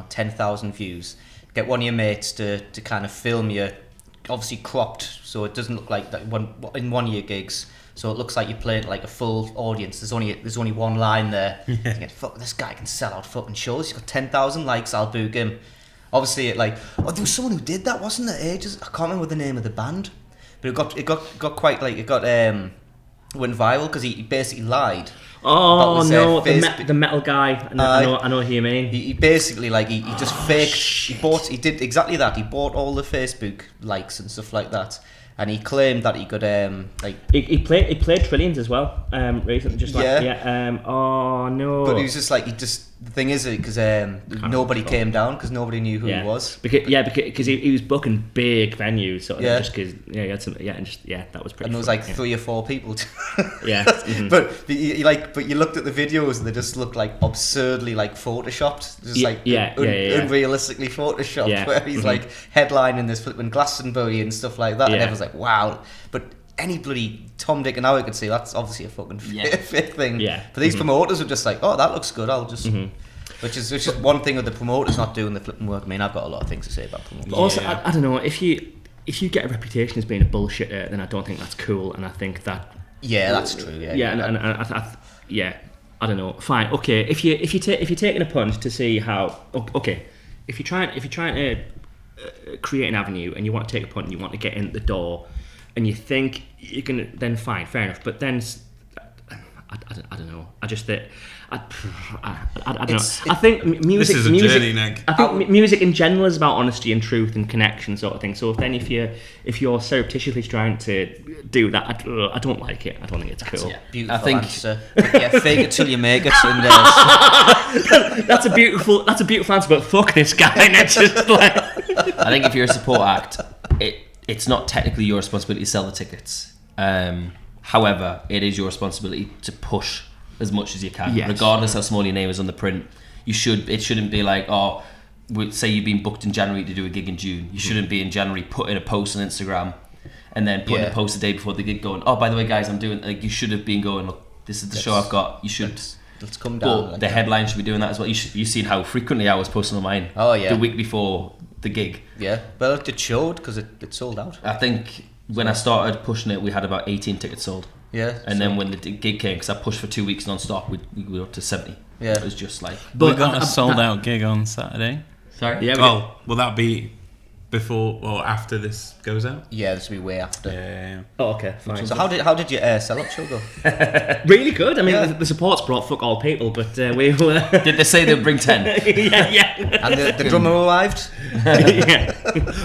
10,000 views. Get one of your mates to kind of film you, obviously cropped, so it doesn't look like that in one of your gigs. So it looks like you're playing like a full audience. There's only one line there. Think, fuck, this guy can sell out fucking shows. He's got 10,000 likes. I'll book him. Obviously, there was someone who did that, wasn't there? Ages. I can't remember the name of the band, but it got quite went viral because he basically lied. Oh no, the metal guy. I know who you mean. He basically he just faked. He did exactly that. He bought all the Facebook likes and stuff like that, and he claimed that he could He played Trillions as well recently. Oh no. But he was just the thing is because nobody came down because nobody knew who he was. Because he was booking big venues, sort of just because he had some that was pretty. And there was 3 or 4 people. But you looked at the videos and they just looked like absurdly photoshopped, just unrealistically photoshopped. Where he's headlining this flipping Glastonbury and stuff like that, and everyone's like, wow. But any bloody Tom, Dick and Harry could see that's obviously a fucking fake thing. But these promoters were just like, oh, that looks good, I'll just... Which is one thing with the promoters not doing the flipping work. I mean, I've got a lot of things to say about promoters. But also, I don't know, if you get a reputation as being a bullshitter, then I don't think that's cool, and I think that... Yeah, that's true, I don't know. Fine, okay, if you're taking a punt to see how... Okay, if you're trying to create an avenue and you want to take a punt and you want to get in the door and you think you're gonna, then fine, fair enough. But then I don't know. I just think I don't know. I think music. This is a journey, Nick. I think music in general is about honesty and truth and connection, sort of thing. So if you're surreptitiously trying to do that, I don't like it. I don't think it's cool. Beautiful answer. Fake it till you make it. And, that's a beautiful answer. But fuck this guy. And it's just I think if you're a support act, it's not technically your responsibility to sell the tickets. However, it is your responsibility to push as much as you can, regardless how small your name is on the print. It shouldn't be like, say you've been booked in January to do a gig in June. You shouldn't be in January put in a post on Instagram and then putting a post the day before the gig, going, "Oh, by the way, guys, I'm doing." Like, you should have been going, "Look, this is the show I've got. You should." Let's come down. But the headline should be doing that as well. You've seen how frequently I was posting on mine. Oh yeah. The week before the gig. Yeah. Well, it showed because it sold out. I think when I started pushing it, we had about 18 tickets sold. Yeah. And then when the gig came, because I pushed for 2 weeks non-stop, we were up to 70. Yeah. It was just like... We got a sold-out gig on Saturday. Sorry? Yeah. Will that be before or after this goes out? Yeah, this will be way after. Yeah. Oh, okay, fine. So how did your sell-out show go? Really good. I mean, the support's brought fuck all people, but we were... Did they say they'd bring 10? yeah. And the drummer arrived? Yeah.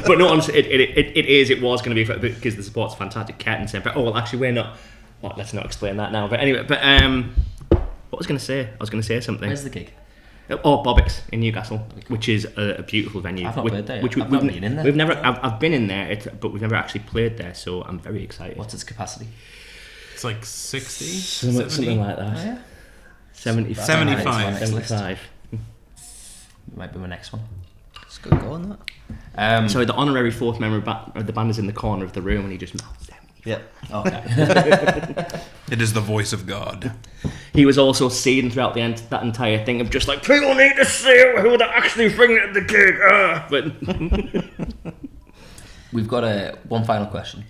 But no, honestly, it was going to be, because the support's fantastic. Cat and saying, oh, well, actually, we're not... Well, let's not explain that now. But anyway, what was I going to say? I was going to say something. Where's the gig? Oh, Bobbicks in Newcastle, which is a beautiful venue. I've not played there. Which I've not been in there. We've never. I've been in there, but we've never actually played there. So I'm very excited. What's its capacity? It's like 60, something like that. Oh, yeah. 75. 75. Might be my next one. It's good going, that. So the honorary fourth member of the band is in the corner of the room, and he just mouths down. Yeah. Okay. It is the voice of God. He was also seething throughout that entire thing of just like, people need to see who they're actually bringing at the gig. But We've got one final question.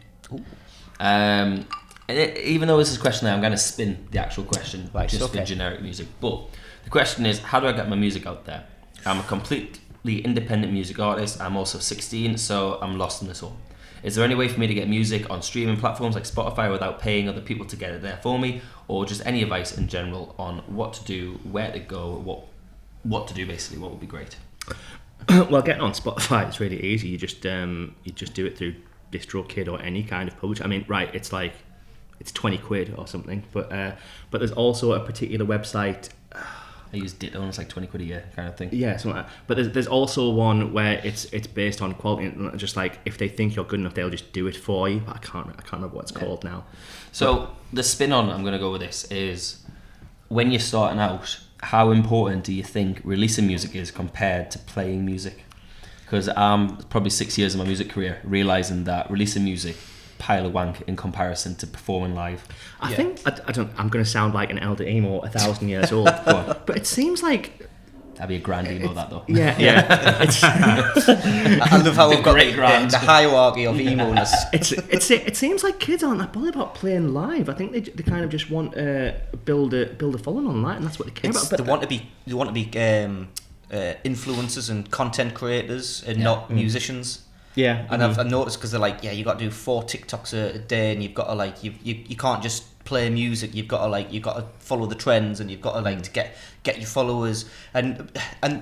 Even though this is a question, I'm going to spin the actual question just for generic music. But the question is, how do I get my music out there? I'm a completely independent music artist. I'm also 16, so I'm lost in this all. Is there any way for me to get music on streaming platforms like Spotify without paying other people to get it there for me? Or just any advice in general on what to do, where to go, what to do basically, what would be great? Well, getting on Spotify is really easy. You just do it through DistroKid or any kind of publisher. I mean, right, it's 20 quid or something, but there's also a particular website. I use Ditto and it's like 20 quid a year kind of thing. Yeah, something like that. But there's also one where it's based on quality, and just like if they think you're good enough, they'll just do it for you. But I can't remember what it's called now. So the spin on I'm going to go with this is, when you're starting out, how important do you think releasing music is compared to playing music? Because I'm probably 6 years of my music career realising that releasing music, pile of wank in comparison to performing live. I think I'm going to sound like an elder emo 1,000 years old, but it seems like that'd be a grand emo, that though. Yeah. I love how we've got the hierarchy of emo-ness. It seems like kids aren't that bothered about playing live. I think they kind of just want to build a following online, and that's what they care about. But they want to be influencers and content creators and not musicians. Yeah, and I've noticed, because they're like, you got to do 4 TikToks a day, and you've got to you can't just play music. You've got to follow the trends, and you've got to to get your followers. And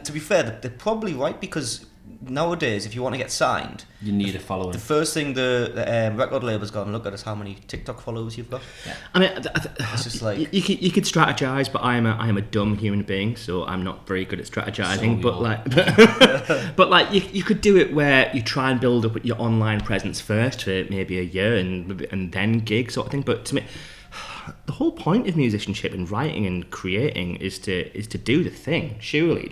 to be fair, they're probably right, because nowadays, if you want to get signed, you need a following. The first thing the record label's got to look at is how many TikTok followers you've got. Yeah. I mean, it's just like you could strategize, but I am a dumb human being, so I'm not very good at strategizing. But you could do it where you try and build up your online presence first for maybe a year and then gig sort of thing. But to me, the whole point of musicianship and writing and creating is to do the thing. Surely,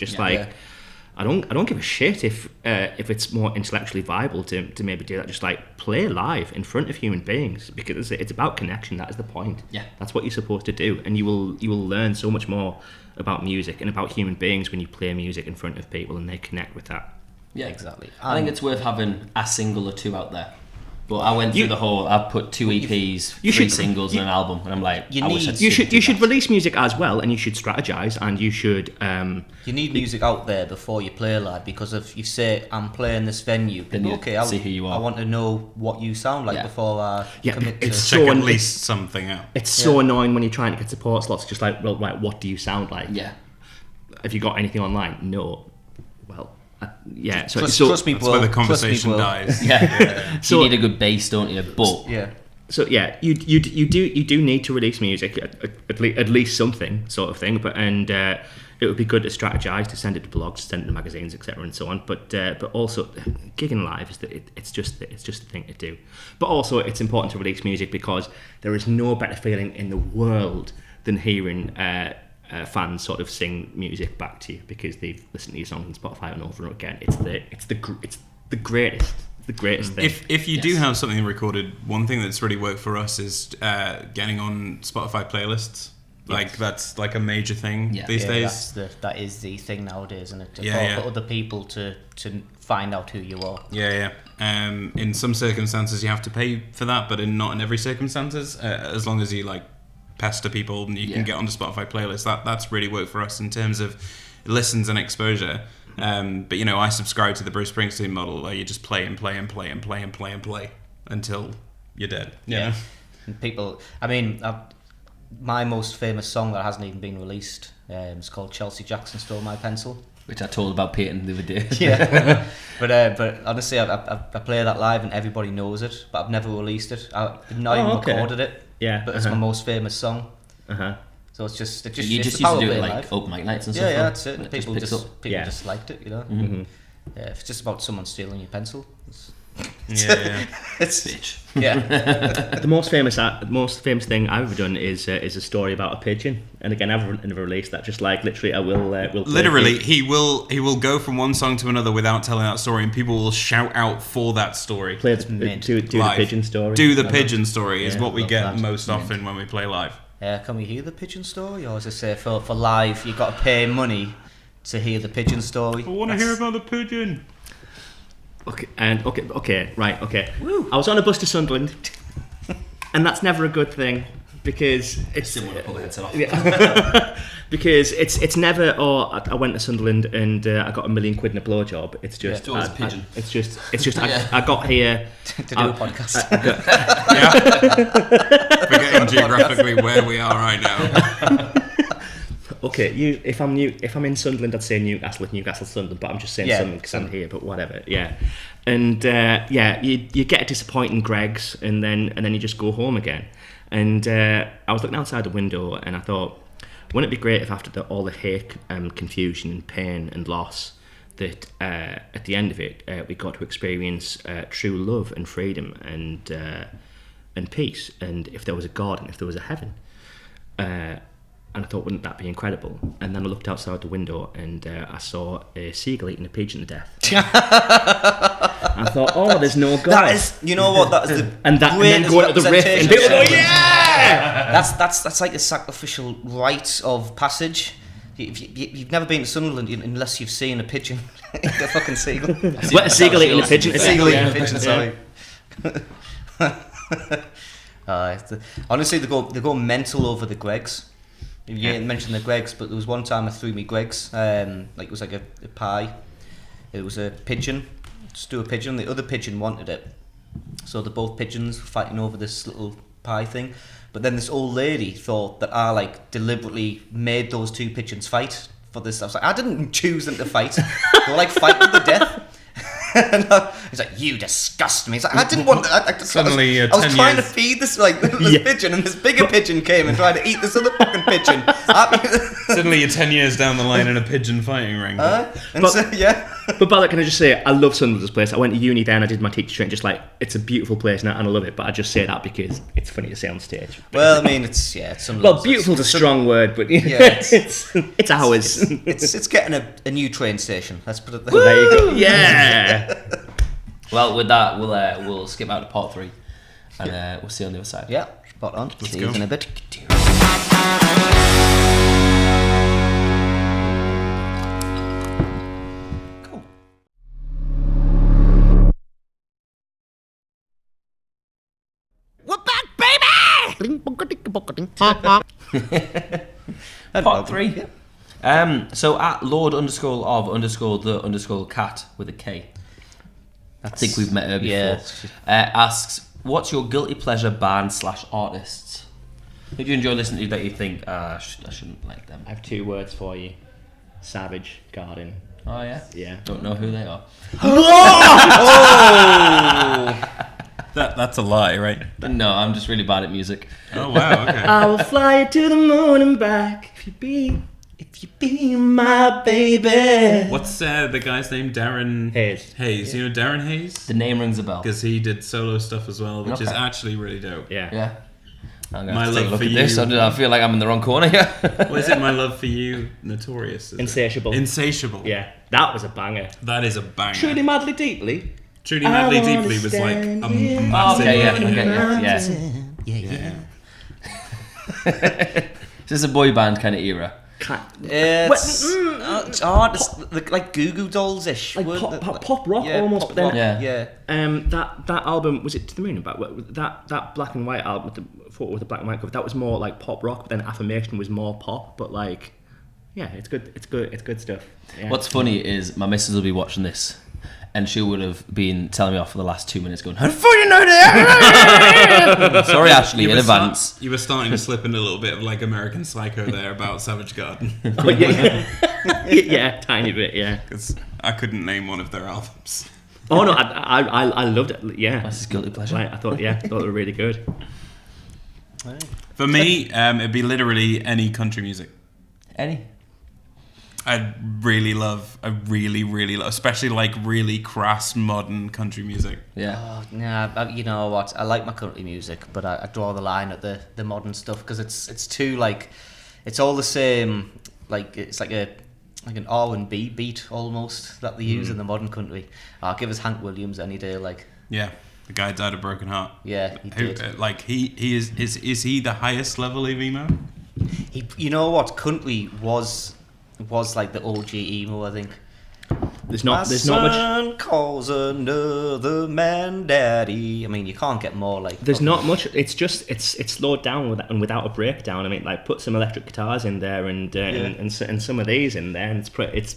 I don't give a shit if it's more intellectually viable to maybe do that. Just like play live in front of human beings, because it's about connection. That is the point. Yeah, that's what you're supposed to do, and you will learn so much more about music and about human beings when you play music in front of people and they connect with that. Yeah, exactly. I think it's worth having a single or two out there. But I went through the whole. I've put 2 EPs, 3 singles, and an album, and I'm like, you should release music as well, and you should strategize, and you should. You need music out there before you play live, because if you say I'm playing this venue, then see who you are. I want to know what you sound like before I commit to check at least something out. It's so annoying when you're trying to get support slots. Just like, well, right, what do you sound like? Yeah. Have you got anything online? No. Well. Trust me, that's where the conversation dies. Yeah. So you need a good bass, don't you? But So you do need to release music, at least something sort of thing. But it would be good to strategize, to send it to blogs, send it to magazines, etc. and so on. But also gigging live is it's just the thing to do. But also it's important to release music, because there is no better feeling in the world than hearing fans sort of sing music back to you because they've listened to your songs on Spotify and over and over again. It's the greatest the greatest thing. If you do have something recorded, one thing that's really worked for us is getting on Spotify playlists. Like that's like a major thing these days. That is the thing nowadays, isn't it? For other people to find out who you are. In some circumstances you have to pay for that, but not in every circumstances. As long as you like pester people and you can get onto Spotify playlists, that's really worked for us in terms of listens and exposure. But I subscribe to the Bruce Springsteen model where you just play and play and play and play and play and play until you're dead. Yeah. And people, my most famous song that hasn't even been released is called Chelsea Jackson Stole My Pencil, which I told about Peyton the other day. Yeah, but honestly, I play that live and everybody knows it, but I've never released it. I've not even recorded it. Yeah, but it's my most famous song. So it's just you just used to do it like open mic nights and stuff. Yeah, that's it. People just just liked it, Mm-hmm. Yeah, if it's just about someone stealing your pencil. It's bitch. Yeah. The most famous thing I've ever done is a story about a pigeon, and again I've never released that. Just like literally, I will. Literally, he will go from one song to another without telling that story, and people will shout out for that story. Do the pigeon story. Do the pigeon story is what we get most often when we play live. Can we hear the pigeon story, or as I say, for live, you got to pay money to hear the pigeon story? I want to hear about the pigeon. Okay. Woo. I was on a bus to Sunderland, and that's never a good thing because it's because it's never. I went to Sunderland and I got £1 million in a blowjob. It's just a pigeon. I got here to do a podcast. Forgetting geographically where we are right now. Okay, if I'm in Sunderland, I'd say Newcastle, Sunderland, but I'm just saying Sunderland because I'm here. But whatever, and you get a disappointing Greggs, and then you just go home again. And I was looking outside the window, and I thought, wouldn't it be great if after all the hate, confusion, and pain and loss, that at the end of it we got to experience true love and freedom and peace, and if there was a God and if there was a heaven. And I thought, wouldn't that be incredible? And then I looked outside the window and I saw a seagull eating a pigeon to death. I thought, oh, there's no God. That is, you know what? That is the and then going to the riff and people go, yeah! That's like a sacrificial rite of passage. You've never been to Sunderland unless you've seen a pigeon eat a fucking seagull. A seagull eating a pigeon. A seagull eating a pigeon, sorry. Honestly, they go mental over the Greggs. You mentioned the Greggs, but there was one time I threw me Greggs, it was like a pie. It was a pigeon, just do a pigeon. The other pigeon wanted it, so they're both pigeons fighting over this little pie thing. But then this old lady thought that I deliberately made those two pigeons fight for this. I was like, I didn't choose them to fight. They were fight to the death. And he's like, you disgust me. He's like, I didn't want that. I was trying to feed this pigeon, and this bigger pigeon came and tried to eat this other fucking pigeon. Suddenly you're 10 years down the line in a pigeon fighting ring. But Balak, can I just say, I love Sunderland as a place. I went to uni there and I did my teacher training. Just it's a beautiful place and I love it. But I just say that because it's funny to say on stage. Well, I mean, it's Sunderland. Well, beautiful's a strong word, but it's ours. It's getting a new train station. Let's put it there. Well, there you go. Yeah. Well, with that, we'll skip out to part 3, and we'll see you on the other side. Yeah, spot on. Let's see go. you in a bit. Cool. We're back, baby! Part 3. So at Lord_of_the_cat with a K. I think we've met her before. Yeah. Asks, what's your guilty pleasure band / artists? Who do you enjoy listening to that you think, I shouldn't like them? I have 2 words for you. Savage Garden. Oh yeah? Yeah. Don't know who they are. That's a lie, right? No, I'm just really bad at music. Oh wow, okay. I will fly you to the moon and back if you be my baby. What's the guy's name? Darren Hayes. Hayes. You know Darren Hayes? The name rings a bell. Because he did solo stuff as well, which is actually really dope. Yeah. Yeah. I'm going My to take a Love look for at this. You. I feel like I'm in the wrong corner here. What is it? My Love for You, Notorious. Is Insatiable. Insatiable. Yeah, that was a banger. That is a banger. Truly, madly, deeply. Truly Madly Deeply was like a massive... Yeah. Is this a boy band kind of era? It's hard. It's like Goo Goo Dolls-ish. Like pop rock almost, pop but then rock, that album, was it To the Moon and Back? That black and white album with the black and white cover, that was more like pop rock, but then Affirmation was more pop, but like, yeah, it's good stuff. Yeah. What's funny is my missus will be watching this and she would have been telling me off for the last 2 minutes going, how the fuck you know that? Sorry, Ashley, in advance. You were starting to slip in a little bit of like American Psycho there about Savage Garden. Yeah, tiny bit, yeah. Because I couldn't name one of their albums. Oh no, I loved it. Yeah, that's his guilty pleasure. Right, I thought they were really good. For me, it'd be literally any country music. Any. I really love, especially like really crass modern country music. Yeah. You know what? I like my country music, but I draw the line at the modern stuff because it's too like, it's all the same. Like it's like an R&B beat almost that they use in the modern country. I'll give us Hank Williams any day. Like yeah, the guy died of broken heart. Yeah, he did. Like he is he the highest level of emo? You know what? Country was like the OG emo, I think. There's not much. Son calls another man daddy. I mean, you can't get more like. There's not much. It's just it's slowed down without a breakdown. I mean, like put some electric guitars in there and some of these in there, and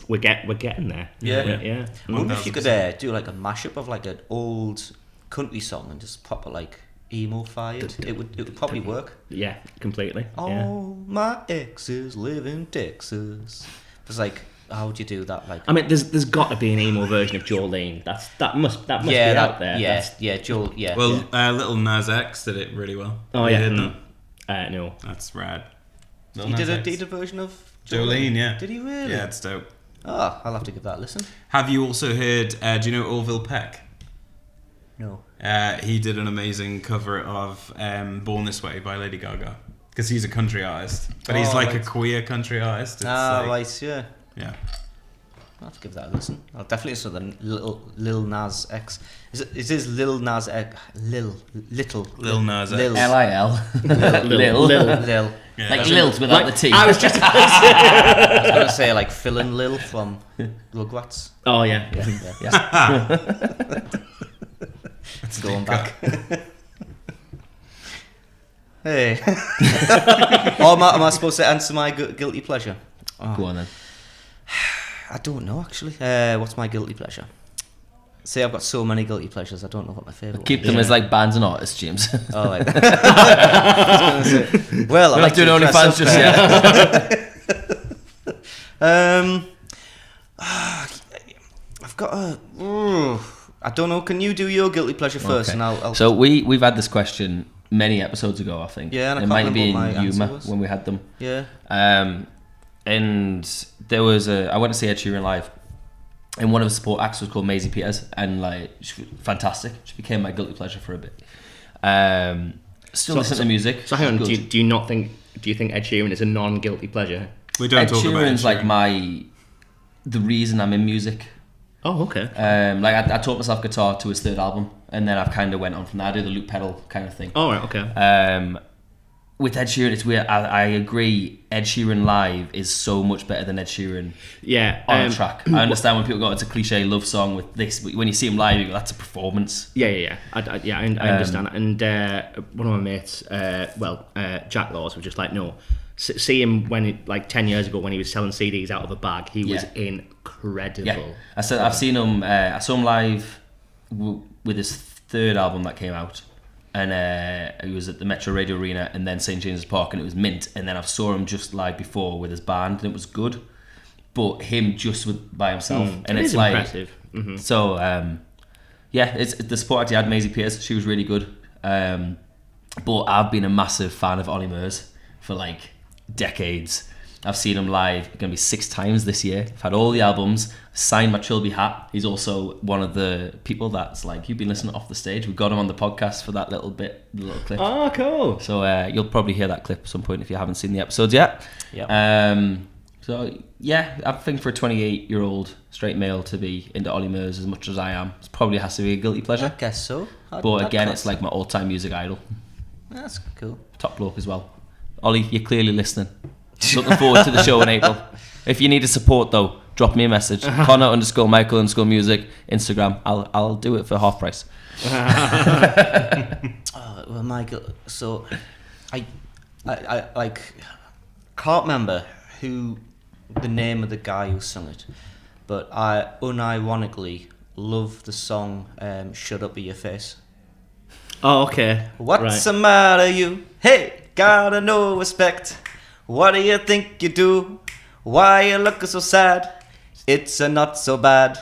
we're getting there. Yeah. I wonder if you could do like a mashup of like an old country song and just pop it like emo fired. It would probably work. Yeah, completely. All my exes live in Texas. It's like, how would you do that? Like, I mean, there's got to be an emo version of Jolene. That must be out there. Joel. Yeah. Well, Little Nas X did it really well. Oh yeah. No. That's rad. He did a version of Jolene. Yeah. Did he really? Yeah, it's dope. Oh, I'll have to give that a listen. Have you also heard? Do you know Orville Peck? No. He did an amazing cover of "Born This Way" by Lady Gaga because he's a country artist, but he's like a queer country artist. It's right, yeah. Yeah. I'll have to give that a listen. I'll definitely listen to the Lil Nas X. Is this Lil Nas X? Lil Nas X. Lil. Lil. Yeah. Like Lils without the T. I was just going to say like Phil and Lil from Rugrats. Oh yeah. It's going back. Hey. Or am I supposed to answer my guilty pleasure? Oh. Go on then. I don't know actually. What's my guilty pleasure? See, I've got so many guilty pleasures. I don't know what my favourite. Keep them as like bands and artists, James. Oh, right. Well, I'm not doing OnlyFans just yet. I've got a. I don't know. Can you do your guilty pleasure first, and I'll. So we've had this question many episodes ago, I think. Yeah, and I it can't might be remember in what my answer was. when we had them. Yeah. And there was I went to see Ed Sheeran live, and one of the support acts was called Maisie Peters, and like she was fantastic. She became my guilty pleasure for a bit. Still listen to music. So hang on, do you think Ed Sheeran is a non-guilty pleasure? We don't Ed talk about Ed Sheeran's Sheeran. like the reason I'm in music. Oh, okay. Like I taught myself guitar to his third album, and then I've kind of went on from there. I do the loop pedal kind of thing. Oh, right, okay. With Ed Sheeran, it's weird. I agree. Ed Sheeran live is so much better than Ed Sheeran on a track. I understand when people go, it's a cliche love song with this, but when you see him live, you go, that's a performance. Yeah. I understand that. And one of my mates, Jack Laws, was just like, no. See him like 10 years ago when he was selling CDs out of a bag. He was incredible. Yeah. I've seen him. I saw him live with his third album that came out. And he was at the Metro Radio Arena and then St James's Park, and it was mint. And then I saw him just live before with his band, and it was good. But him just by himself, and it's like impressive. Mm-hmm. So it's the support act he had. Maisie Pierce, she was really good. But I've been a massive fan of Ollie Murs for like decades. I've seen him live. It's gonna be 6 times this year. I've had all the albums. Signed my Trilby hat. He's also one of the people that's like, you've been listening off the stage. We got him on the podcast for that little clip. Oh, cool. So you'll probably hear that clip at some point if you haven't seen the episodes yet. Yeah. So yeah, I think for a 28-year-old straight male to be into Ollie Murs as much as I am, it probably has to be a guilty pleasure. I guess so. But again, it's like my all-time music idol. That's cool. Top bloke as well. Ollie, you're clearly listening. Looking forward to the show in April. If you need a support though, drop me a message. Conor_Michael_music Instagram. I'll do it for half price. Well, Michael. So, I like can't remember who the name of the guy who sung it, but I unironically love the song "Shut Up With Your Face." Oh, okay. What's the matter, you? Hey, gotta no respect. What do you think you do? Why you looking so sad? It's a not so bad.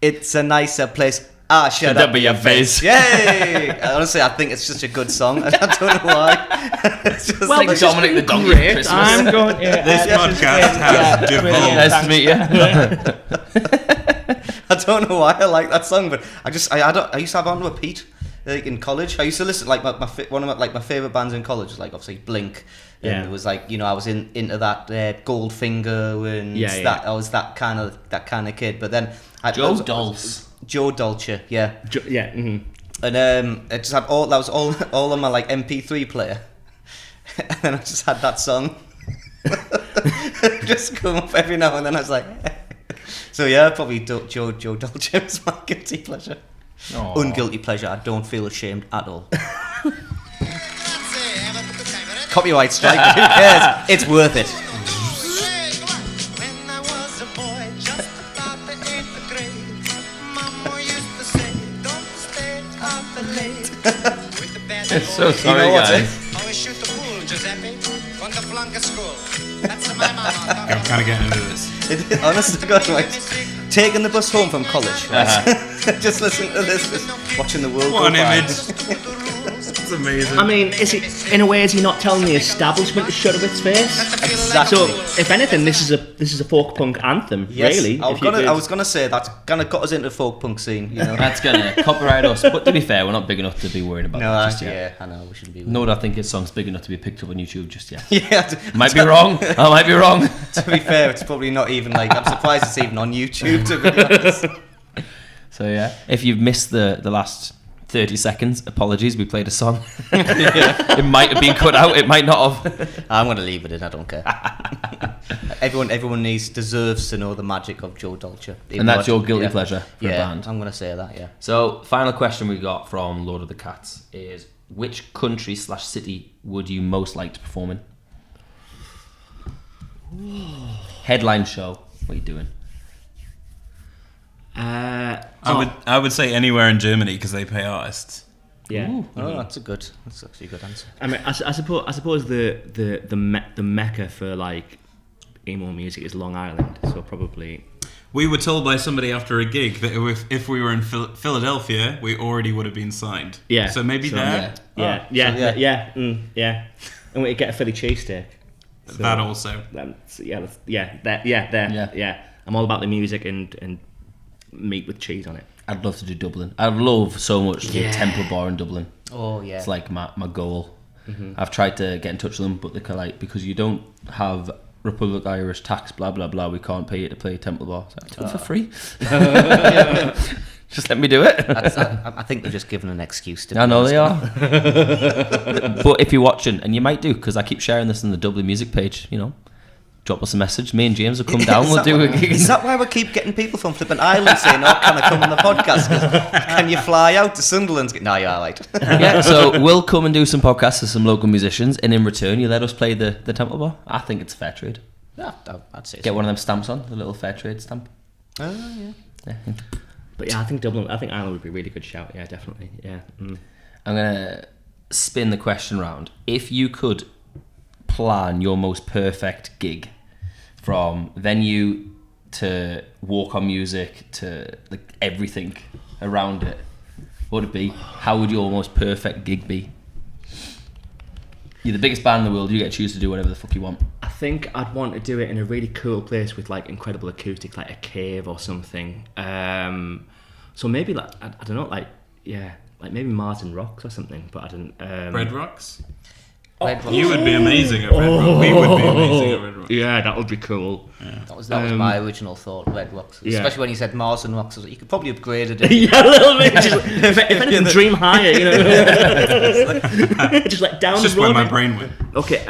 It's a nicer place. Shut up with your face. Yay! Honestly, I think it's such a good song. I don't know why. It's just well, like Dominic the Donkey at Christmas. I'm going. Yeah, this podcast has devolved. Nice to meet you. I don't know why I like that song, but I used to have it on repeat. Like in college, I used to listen like one of my favorite bands in college was like obviously Blink, and it was like I was into that Goldfinger and that I was that kind of kid. But then Joe Dolce, yeah, and it just had all on my like MP3 player, and then I just had that song just come up every now and then. I was like, so yeah, probably Joe Dolce was my guilty pleasure. Aww. Unguilty pleasure. I don't feel ashamed at all. Copyright strike. Who cares? It's worth it. So sorry, guys. I'm kind of getting into this. Honestly, God, like, taking the bus home from college, right? Just listening to this, just watching the world what go an by. image. It's amazing. I mean, in a way, is he not telling the establishment to shut up its face? Exactly. So, if anything, this is a folk punk anthem, Yes, really. I was gonna say that's gonna got us into the folk punk scene, you know. That's gonna copyright us. But to be fair, we're not big enough to be worried about that just yet. Yeah, I know we shouldn't be. Nor do I think his song's big enough to be picked up on YouTube just yet. Yeah, Might be wrong. I might be wrong. To be fair, it's probably not even like. I'm surprised it's even on YouTube. To be honest. So yeah, if you've missed the last 30 seconds, apologies. We played a song. It might have been cut out. It might not have. I'm gonna leave it in. I don't care. Everyone deserves to know the magic of Joe Dolce. And that's your guilty pleasure for a Yeah, band. I'm gonna say that. Yeah. So final question we got from Lord of the Cats is: which country/city would you most like to perform in? Headline show. What are you doing? I would say anywhere in Germany because they pay artists. Yeah. Ooh, that's actually a good answer. I mean, I suppose the mecca for like emo music is Long Island, so probably. We were told by somebody after a gig that if we were in Philadelphia, we already would have been signed. Yeah. So maybe there. Yeah. And we get a Philly cheesesteak. So that also. There. I'm all about the music and meat with cheese on it. I'd love to do Dublin. I'd love so much to do Temple Bar in Dublin. Oh yeah. It's like my goal. Mm-hmm. I've tried to get in touch with them, but they're like, because you don't have Republic Irish tax, blah blah blah, we can't pay you to play Temple Bar. So do it for free. Just let me do it. I think they're just giving an excuse to. I know they are. But if you're watching, and you might do, because I keep sharing this on the Dublin music page, drop us a message. Me and James will come down. We'll do a gig. Is that why we keep getting people from flipping Ireland saying, "Oh, can I come on the podcast? Can you fly out to Sunderland?" No, you're all right. Yeah, so we'll come and do some podcasts with some local musicians, and in return, you let us play the Temple Bar. I think it's fair trade. Yeah, I'd say. Get one of them stamps on, the little fair trade stamp. Oh yeah. But yeah, I think Ireland would be a really good shout. Yeah, definitely. Yeah. I'm gonna spin the question round. If you could plan your most perfect gig, from venue to walk on music to like everything around it, what would it be? How would your most perfect gig be? You're the biggest band in the world. You get to choose to do whatever the fuck you want. I think I'd want to do it in a really cool place with like incredible acoustics, like a cave or something. So maybe like I don't know, like maybe Martin Rocks or something. But I don't. Bread Rocks. Red Rocks. You would be amazing at Red Rocks. We would be amazing at Red Rocks. Yeah, that would be cool. That was my original thought, Red Rocks. Yeah. Especially when he said Mars and Rocks. You could probably upgrade it. Yeah, a little bit. If anything, dream higher, you know. Just like down It's the just road. where my brain went. Okay,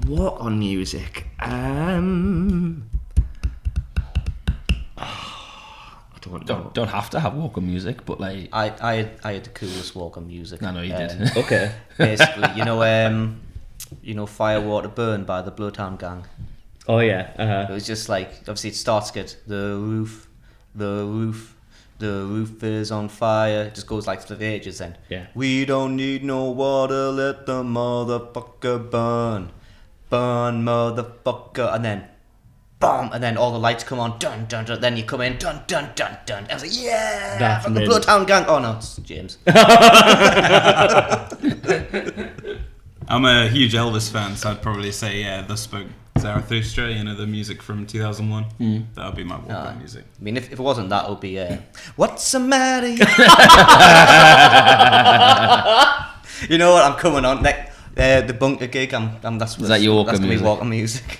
what on music? I don't know. Don't have to have walk on music, but like I had the coolest walk on music. I know you did. Okay. Basically, you know, Fire Water Burn by the Bloodhound Gang. Oh yeah. It was just like, obviously it starts good. The roof is on fire. It just goes like for ages then. Yeah. We don't need no water, let the motherfucker burn. Burn, motherfucker. And then, boom, and then all the lights come on, dun, dun, dun. Then you come in, dun, dun, dun, dun. I was like, yeah, That's from the amazing. Bloodhound Gang. Oh no, it's James. I'm a huge Elvis fan, so I'd probably say, Thus Spoke Zarathustra, you know, the music from 2001. That would be my walk-on music. I mean, if it wasn't that, it would be What's the matter? You know what? I'm coming on. The bunker gig. That's that your walk-on that's gonna be music? walk-on music.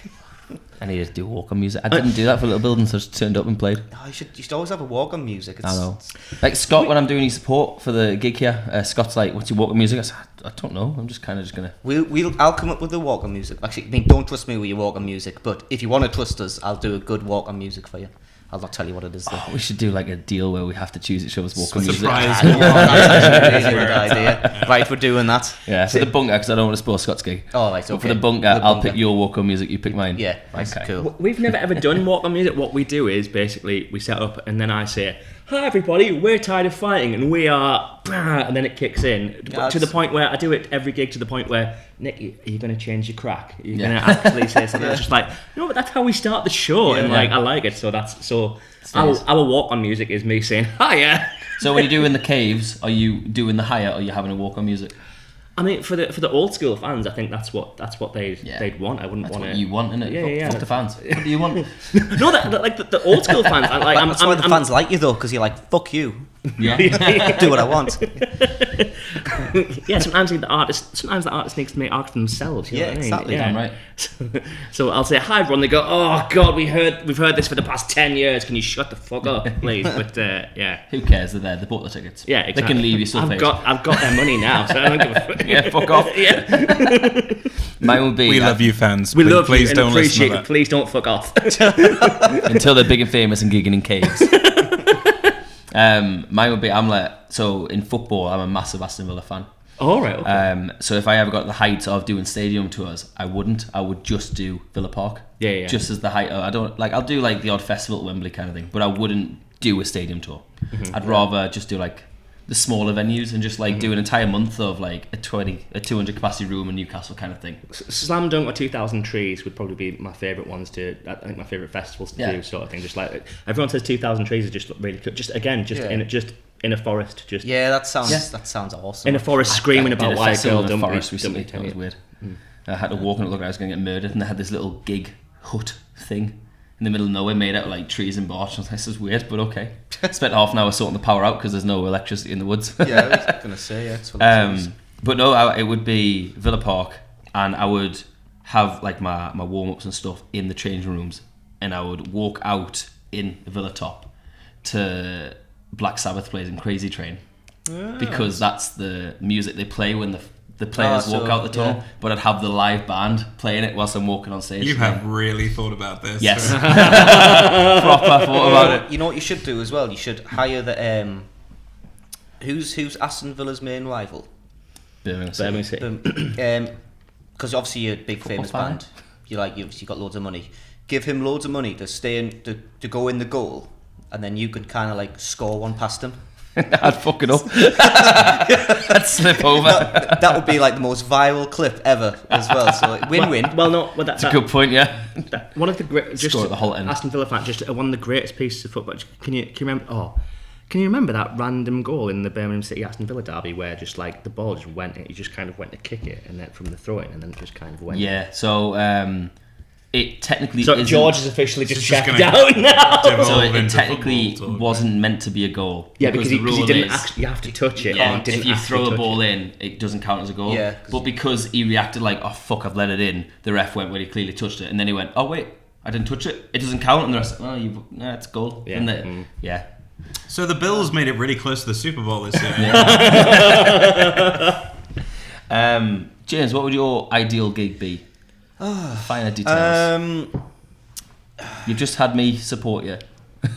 I needed to do walk on music. I didn't do that for Little Building, so I just turned up and played. Oh, you should always have a walk-on music. I know. Like Scott, when I'm doing his support for the gig here, Scott's like, "What's your walk on music?" I said, "I don't know. I'm just gonna." I'll come up with the walk-on music. Actually, I mean, don't trust me with your walk-on music, but if you want to trust us, I'll do a good walk-on music for you. I'll not tell you what it is though. We should do like a deal where we have to choose each other's walk on music. Surprise. That's actually a really good idea. Right, we're doing that. Yeah, for the bunker, because I don't want to spoil Scott's gig. Oh, right, okay. But for the bunker, I'll pick your walk on music, you pick mine. Yeah, right, Okay. cool. We've never ever done walk-on music. What we do is basically we set up and then I say, "Hi everybody, we're tired of fighting and we are," and then it kicks in. But to the point where I do it every gig to the point where, Nick, are you going to change your crack? Are you going to actually say something? It's just like, no, but that's how we start the show, and like I like it. So our walk-on music is me saying, "Hiya." So when you do in the caves, are you doing the higher or are you having a walk on music? I mean, for the old school fans, I think that's what they'd want. I wouldn't That's want what it. you want, innit? Yeah. Fuck the fans. What do you want? No, that like the old school fans. That's why the fans like you though, because you're like, fuck you. Yeah. Do what I want. Yeah, sometimes the artist needs to make art for themselves. You know what I mean? exactly. Damn right. So I'll say hi everyone. They go, "Oh God, we've heard this for the past 10 years. Can you shut the fuck up, please?" But yeah. Who cares? They're there. They bought the tickets. Yeah, exactly. They can leave you still paid. I've got their money now, so I don't give a fuck. Yeah, fuck off. Yeah. Mine would be We love you, fans. We love please you don't and listen appreciate to it. that. Please don't fuck off. until they're big and famous and gigging in caves. Mine would be so in football, I'm a massive Aston Villa fan. All right. Okay. So if I ever got the height of doing stadium tours, I would just do Villa Park. Yeah. Just as the height of, I'll do like the odd festival at Wembley kind of thing, but I wouldn't do a stadium tour. I'd rather just do like the smaller venues and just like do an entire month of like a 200 capacity room in Newcastle kind of thing. Slam Dunk or 2,000 Trees would probably be my favourite ones to. I think my favourite festivals to do, sort of thing. Just like everyone says, 2,000 Trees is just really cool. Just in a forest, just that sounds awesome. in a forest, screaming I did about a why a festival girl in the dumped forest me. recently. That was weird. I had to walk and it looked like I was going to get murdered, and they had this little gig hut thing in the middle of nowhere made out of like trees and bark. I was like, this is weird, but okay. Spent half an hour sorting the power out because there's no electricity in the woods. Yeah, I was going to say, it's full of trees. But no, it would be Villa Park, and I would have like my warm-ups and stuff in the changing rooms, and I would walk out in Villa Top to Black Sabbath plays in Crazy Train, because that's the music they play when the players walk out the tunnel, but I'd have the live band playing it whilst I'm walking on stage. You have really thought about this. Yes. Proper thought about it. You know what you should do as well? You should hire the who's Aston Villa's main rival? Birmingham City. Because obviously you're a big famous band. You've obviously got loads of money. Give him loads of money to stay in to go in the goal, and then you can kind of like score one past him. I'd fuck it up. I'd slip over. That would be like the most viral clip ever as well. So win-win. That's a good point. Yeah. One of the great, just Score at the whole end. Aston Villa fan, just one of the greatest pieces of football. Can you remember? Can you remember that random goal in the Birmingham City Aston Villa derby where just like the ball just went, you just kind of went to kick it, and then from the throw in, and then it just kind of went. Yeah. So it technically So isn't. George is officially just It's just checked gonna out now. devolve So it into technically football talk, wasn't meant to be a goal. Yeah, because the he rule didn't is- actually. You have to touch it. Yeah, and he didn't if you actually throw the touch ball it. in, it doesn't count as a goal. Yeah, But because he reacted like, oh fuck, I've let it in, the ref went where he clearly touched it, and then he went, oh wait, I didn't touch it. It doesn't count, and the rest, it's a goal. Yeah. And yeah. So the Bills made it really close to the Super Bowl this year. James, what would your ideal gig be? Finer details. You've just had me support you.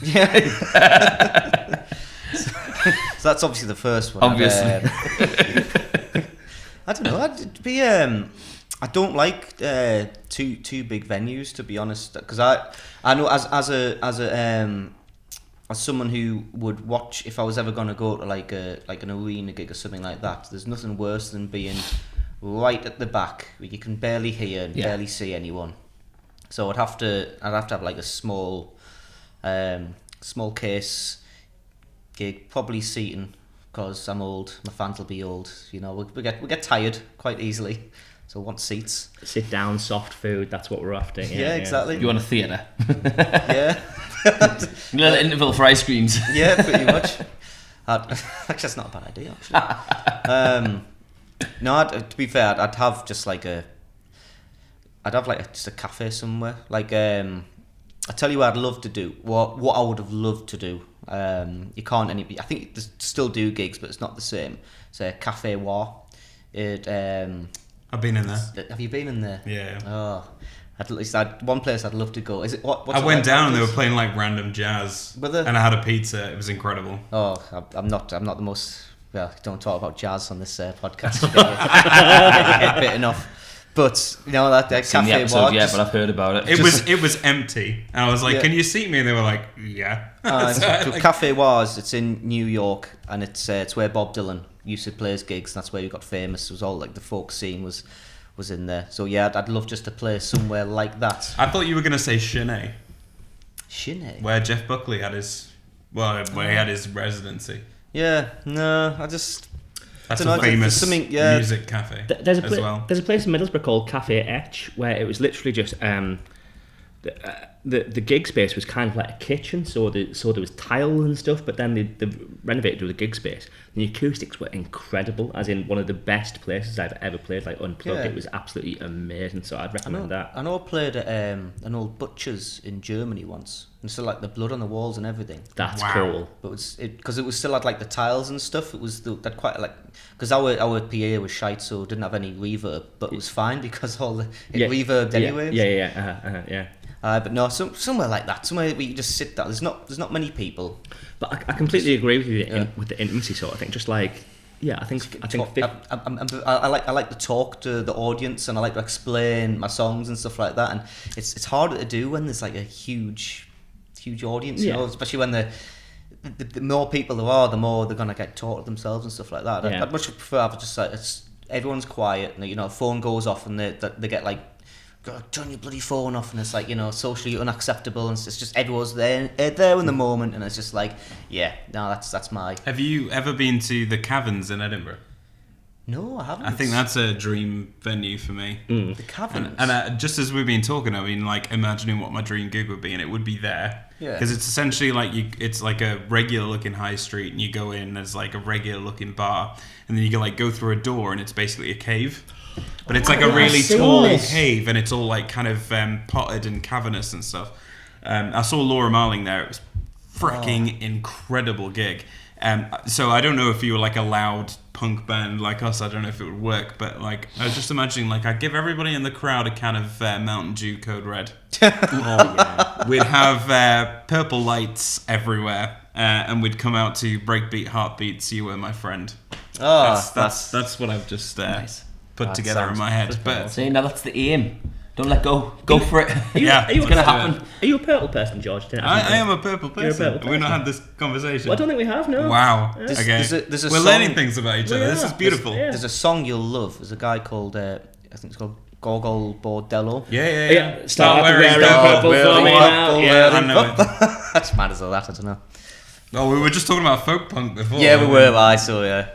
Yeah. So that's obviously the first one. Obviously. I don't know. I'd be. I don't like too big venues, to be honest, because I know as someone who would watch, if I was ever going to go to like an arena gig or something like that, there's nothing worse than being right at the back where you can barely hear and barely see anyone. So I'd have to have like a small case gig, probably seating, because I'm old. My fans will be old. You know, we get tired quite easily, so I want seats. Sit down, soft food. That's what we're after. Yeah, exactly. You want a theatre? Yeah. You know, the interval for ice creams. Yeah, pretty much. Actually, that's not a bad idea. Actually, no. To be fair, I'd have just like just a cafe somewhere. Like, I tell you what I'd love to do. What I would have loved to do. You can't I think they still do gigs, but it's not the same. It's a Cafe War. I've been in there. Have you been in there? Yeah. Oh, at least one place I'd love to go. Is it what's I it went like down and they were nowadays? playing like random jazz, Were they? and I had a pizza. It was incredible. Oh, I'm not the most. Well, don't talk about jazz on this podcast. You get your head bitten off. But you know that Seen the Cafe episode War. yet, but I've heard about it. It was empty, and I was like, Yeah. "Can you seat me?" And they were like, "Yeah." So Cafe Wars, it's in New York, and it's where Bob Dylan used to play his gigs, and that's where he got famous. It was all like the folk scene was in there. So yeah, I'd love just to play somewhere like that. I thought you were gonna say Chennai, Shinny. where Jeff Buckley had his where he had his residency. Yeah, no, I just. That's Dunno, a famous something- yeah. music cafe There's a as well. there's a place in Middlesbrough called Cafe Etch where it was literally just the gig space was kind of like a kitchen, so there was tile and stuff, but then they renovated to a gig space. The acoustics were incredible, as in one of the best places I've ever played, like unplugged. Yeah. It was absolutely amazing, so I'd recommend that. I know I played at an old butcher's in Germany once, and still like the blood on the walls and everything. That's Wow. cool. But because it was still had like the tiles and stuff. It was that quite like because our PA was shite, so it didn't have any reverb, but it was fine because all the it reverbed anyway. Yeah. But no, somewhere like that, somewhere where you just sit there. There's not many people. But I completely agree with you with the intimacy sort of thing. Just like, yeah, I think I like to talk to the audience, and I like to explain my songs and stuff like that. And it's harder to do when there's like a huge audience, you know, especially when the more people there are, the more they're gonna get taught themselves and stuff like that. Yeah. I'd much prefer have just like everyone's quiet, and you know, phone goes off, and they get like, turn your bloody phone off, and it's like, you know, socially unacceptable, and it's just everyone's there in the moment, and it's just like, yeah, no, that's my. Have you ever been to the Caverns in Edinburgh? No, I haven't. I think that's a dream venue for me. the Caverns. And just as we've been talking, I mean, like imagining what my dream gig would be, and it would be there. Yeah. Because it's essentially like it's like a regular looking high street, and you go in, there's like a regular looking bar, and then you can like go through a door, and it's basically a cave. But it's like a really I've seen tall this. cave, and it's all like kind of potted and cavernous and stuff. I saw Laura Marling there. It was freaking incredible gig. So I don't know if you were like a loud punk band like us. I don't know if it would work, but like I was just imagining like I'd give everybody in the crowd a can of Mountain Dew Code Red. We'd have purple lights everywhere, and we'd come out to Breakbeat Heartbeats. You Were My Friend. That's what I've just put That together in sounds my head. But See, now that's the aim. Don't let go. Go for it. yeah, are you It's gonna happen. Are you a purple person, George? I am a purple You're a person. purple We've not person. had this conversation. Well, I don't think we have, no. Wow. There's- Okay. there's a We're song- learning things about each We other. This are. is beautiful. Yeah. There's a song you'll love. There's a guy called I think it's called Gogol Bordello. Yeah. Start wearing wearing purple, purple wearing for me purple, now. I know it. That's mad as all that. I don't know. Oh, we were just talking about folk punk before. Yeah, we weren't were. I saw. Yeah,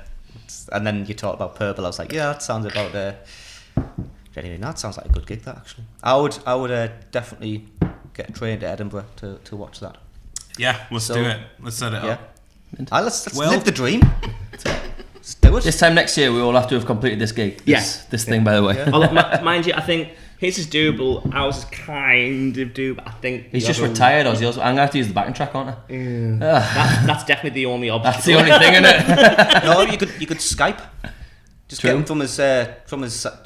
and then you talked about purple. I was like, yeah, that sounds about Anyway, that sounds like a good gig. That actually, I would definitely get a train to Edinburgh to watch that. Yeah, let's do it. Let's set it up. Let's live the dream. Let's do it. This time next year, we all have to have completed this gig. This thing, by the way. Yeah. Mind you, I think his is doable. Ours is kind of doable. I think he's just retired. I'm gonna have to use the backing track, aren't I? Yeah. That's definitely the only obstacle. That's the only thing, isn't it? No, you could Skype. Just get him from his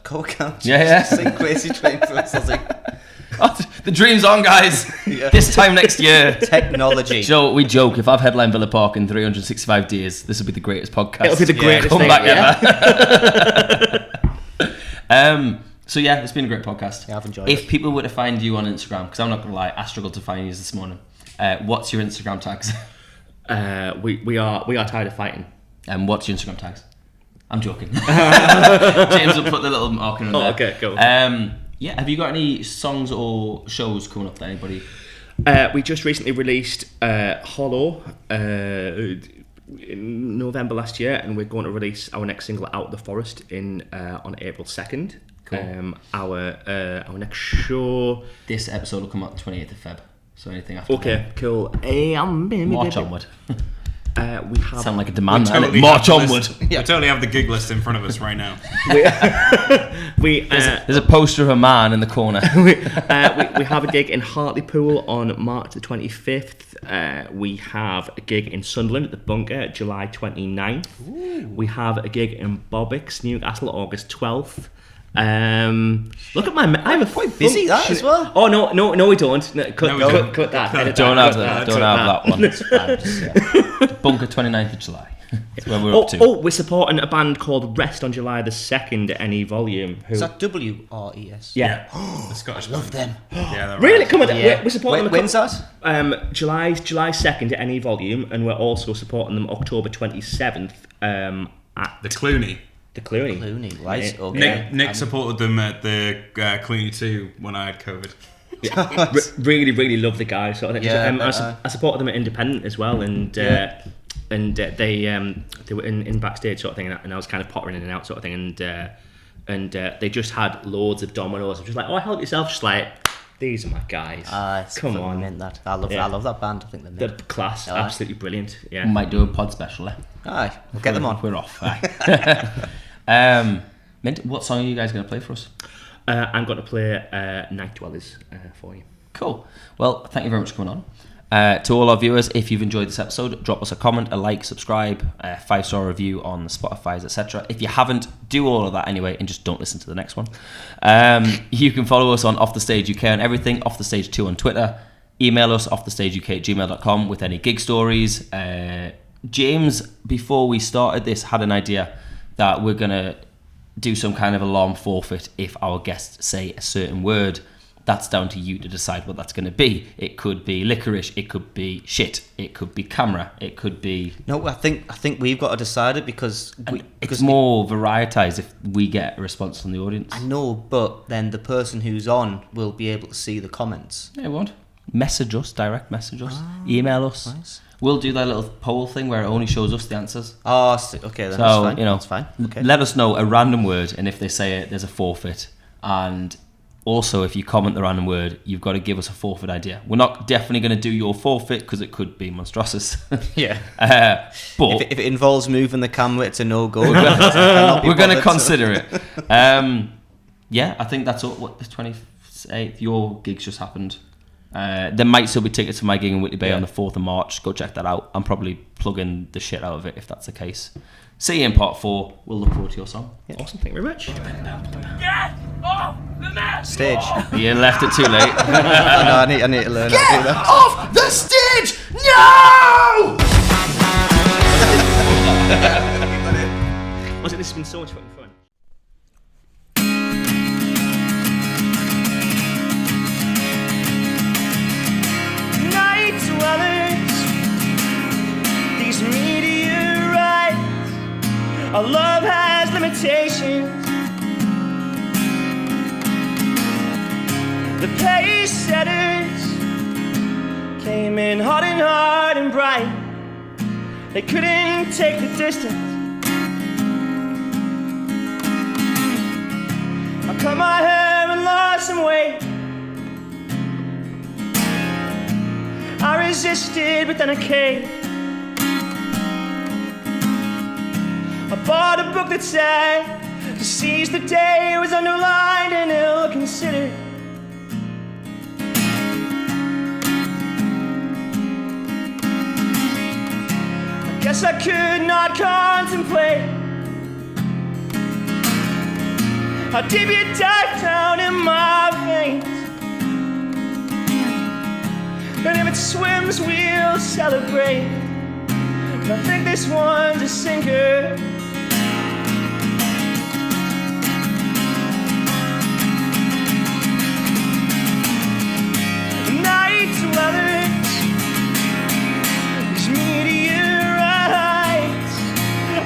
co-account. Yeah. Sing Crazy Train for us. The dream's on, guys. This time next year. Technology. So we joke, if I've headlined Villa Park in 365 days, this will be the greatest podcast. It'll be the greatest come thing back ever. So yeah, it's been a great podcast. Yeah, I've enjoyed If people were to find you on Instagram, because I'm not gonna lie, I struggled to find you this morning. What's your Instagram tags? We are tired of fighting. And what's your Instagram tags? I'm joking. James will put the little marker in there. Okay, go. Yeah, have you got any songs or shows coming up that anybody? We just recently released Hollow in November last year, and we're going to release our next single, Out the Forest, on April 2nd. Cool. Our next show. This episode will come out the 28th of Feb. So anything after Okay, cool. March onward. We have Sound like a demand. Totally March have the onward. list- We totally have the gig list in front of us right now. There's a poster of a man in the corner. we have a gig in Hartlepool on March the 25th. We have a gig in Sunderland at the Bunker July 29th. Ooh. We have a gig in Bobbix, Newcastle, August 12th. Look at my. I'm quite busy that as well. Oh no, we don't. No, cut that. Edit Don't that. have that one. It's fine. Just, Bunker 29th of July. That's where we're up to. Oh, we're supporting a band called Rest on July the 2nd at Any Volume. Is that WRES? Yeah. The Scottish Love them. Yeah, they're Really? right. Come on. Yeah. We're supporting them. When's that? July 2nd at Any Volume, and we're also supporting them October 27th at The Clooney. the Clooney. Clooney, right? Okay. Nick supported them at the Clooney 2 when I had COVID. Really, really love the guy. Sort of thing. Yeah, I supported them at Independent as well, and they were in backstage sort of thing, and I was kind of pottering in and out sort of thing, and they just had loads of dominoes. I'm just like, oh, help yourself, just like. These are my guys. Come on, meant that. I love that band. I think they're the class, absolutely brilliant. Yeah, We might do a pod special. Aye, we'll get them on. We're off. Mint, what song are you guys going to play for us? I'm going to play Night Dwellers for you. Cool. Well, thank you very much for coming on. To all our viewers, if you've enjoyed this episode, drop us a comment, a like, subscribe, a 5-star review on the Spotify's, etc. If you haven't, do all of that anyway, and just don't listen to the next one. You can follow us on Off the Stage UK on everything, Off the Stage 2 on Twitter. Email us offthestageuk@gmail.com with any gig stories. James, before we started this, had an idea that we're going to do some kind of alarm forfeit if our guests say a certain word. That's down to you to decide what that's going to be. It could be licorice, it could be shit, it could be camera, it could be... No, I think we've got to decide it because it's more varietized if we get a response from the audience. I know, but then the person who's on will be able to see the comments. Yeah, what? Message us, direct message us, email us. Nice. We'll do that little poll thing where it only shows us the answers. Oh, okay, then So, that's fine. you know, that's fine. Okay. Let us know a random word, and if they say it, there's a forfeit. And also, if you comment the random word, you've got to give us a forfeit idea. We're not definitely going to do your forfeit because it could be monstrous. Yeah. But if it involves moving the camera, it's a no-go. we're going to consider it. Yeah, I think that's all. What, the 28th? Your gig's just happened. There might still be tickets for my gig in Whitley Bay on the 4th of March. Go check that out. I'm probably plugging the shit out of it if that's the case. See you in part 4. We'll look forward to your song. Yeah. Awesome, thank you very much. Get off the mat! Stage. You left it too late. No, I need to learn how to do that. Off the stage! No! Honestly, this has been so much fucking fun. Night dwellers, these meteorites, our love has limitations. The pace setters came in hot and bright. They couldn't take the distance. Our cut my hair and lost some weight. I resisted, but then I caved. I bought a book that said to seize the day was underlined and ill-considered. I guess I could not contemplate how deep you dive down in my veins. And if it swims, we'll celebrate. But I think this one's a sinker. Night dwellers, these meteorites.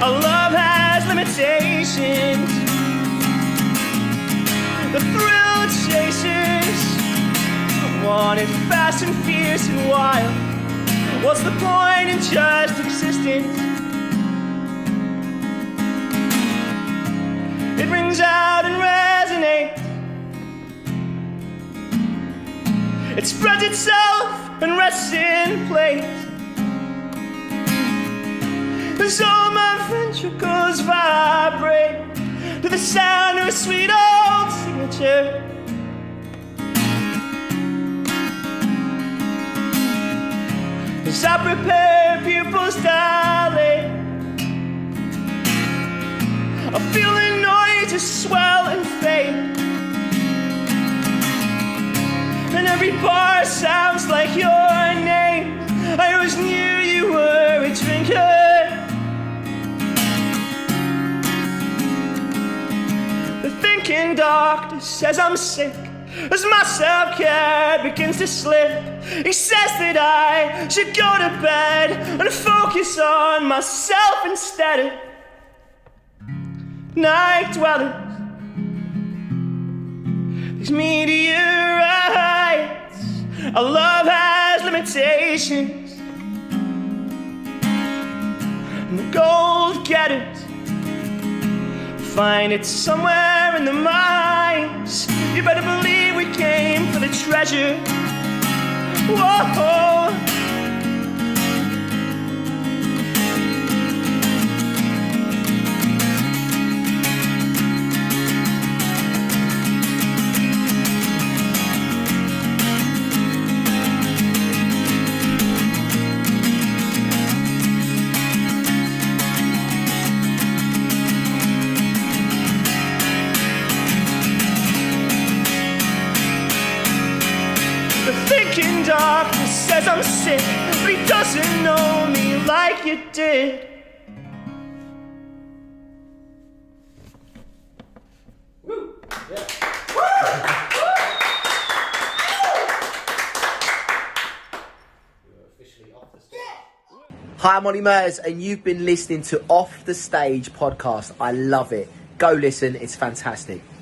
Our love has limitations. The thrill chasers want it fast and fierce and wild. What's the point in just existence? It rings out and resonates. It spreads itself and rests in place. As all my ventricles vibrate to the sound of a sweet old signature. As I prepare, pupils dilate, I feel the noises swell and fade, and every bar sounds like your name. I always knew you were a drinker. The thinking doctor says I'm sick as my self-care begins to slip. He says that I should go to bed and focus on myself instead. Night dwellers, these meteorites. Our love has limitations. And the gold getters find it somewhere in the mines. You better believe we came for the treasure. Whoa. Doctor says I'm sick, but he doesn't know me like you did. Woo! Yeah. Hi, I'm Ollie Mers, and you've been listening to Off the Stage podcast. I love it. Go listen, it's fantastic.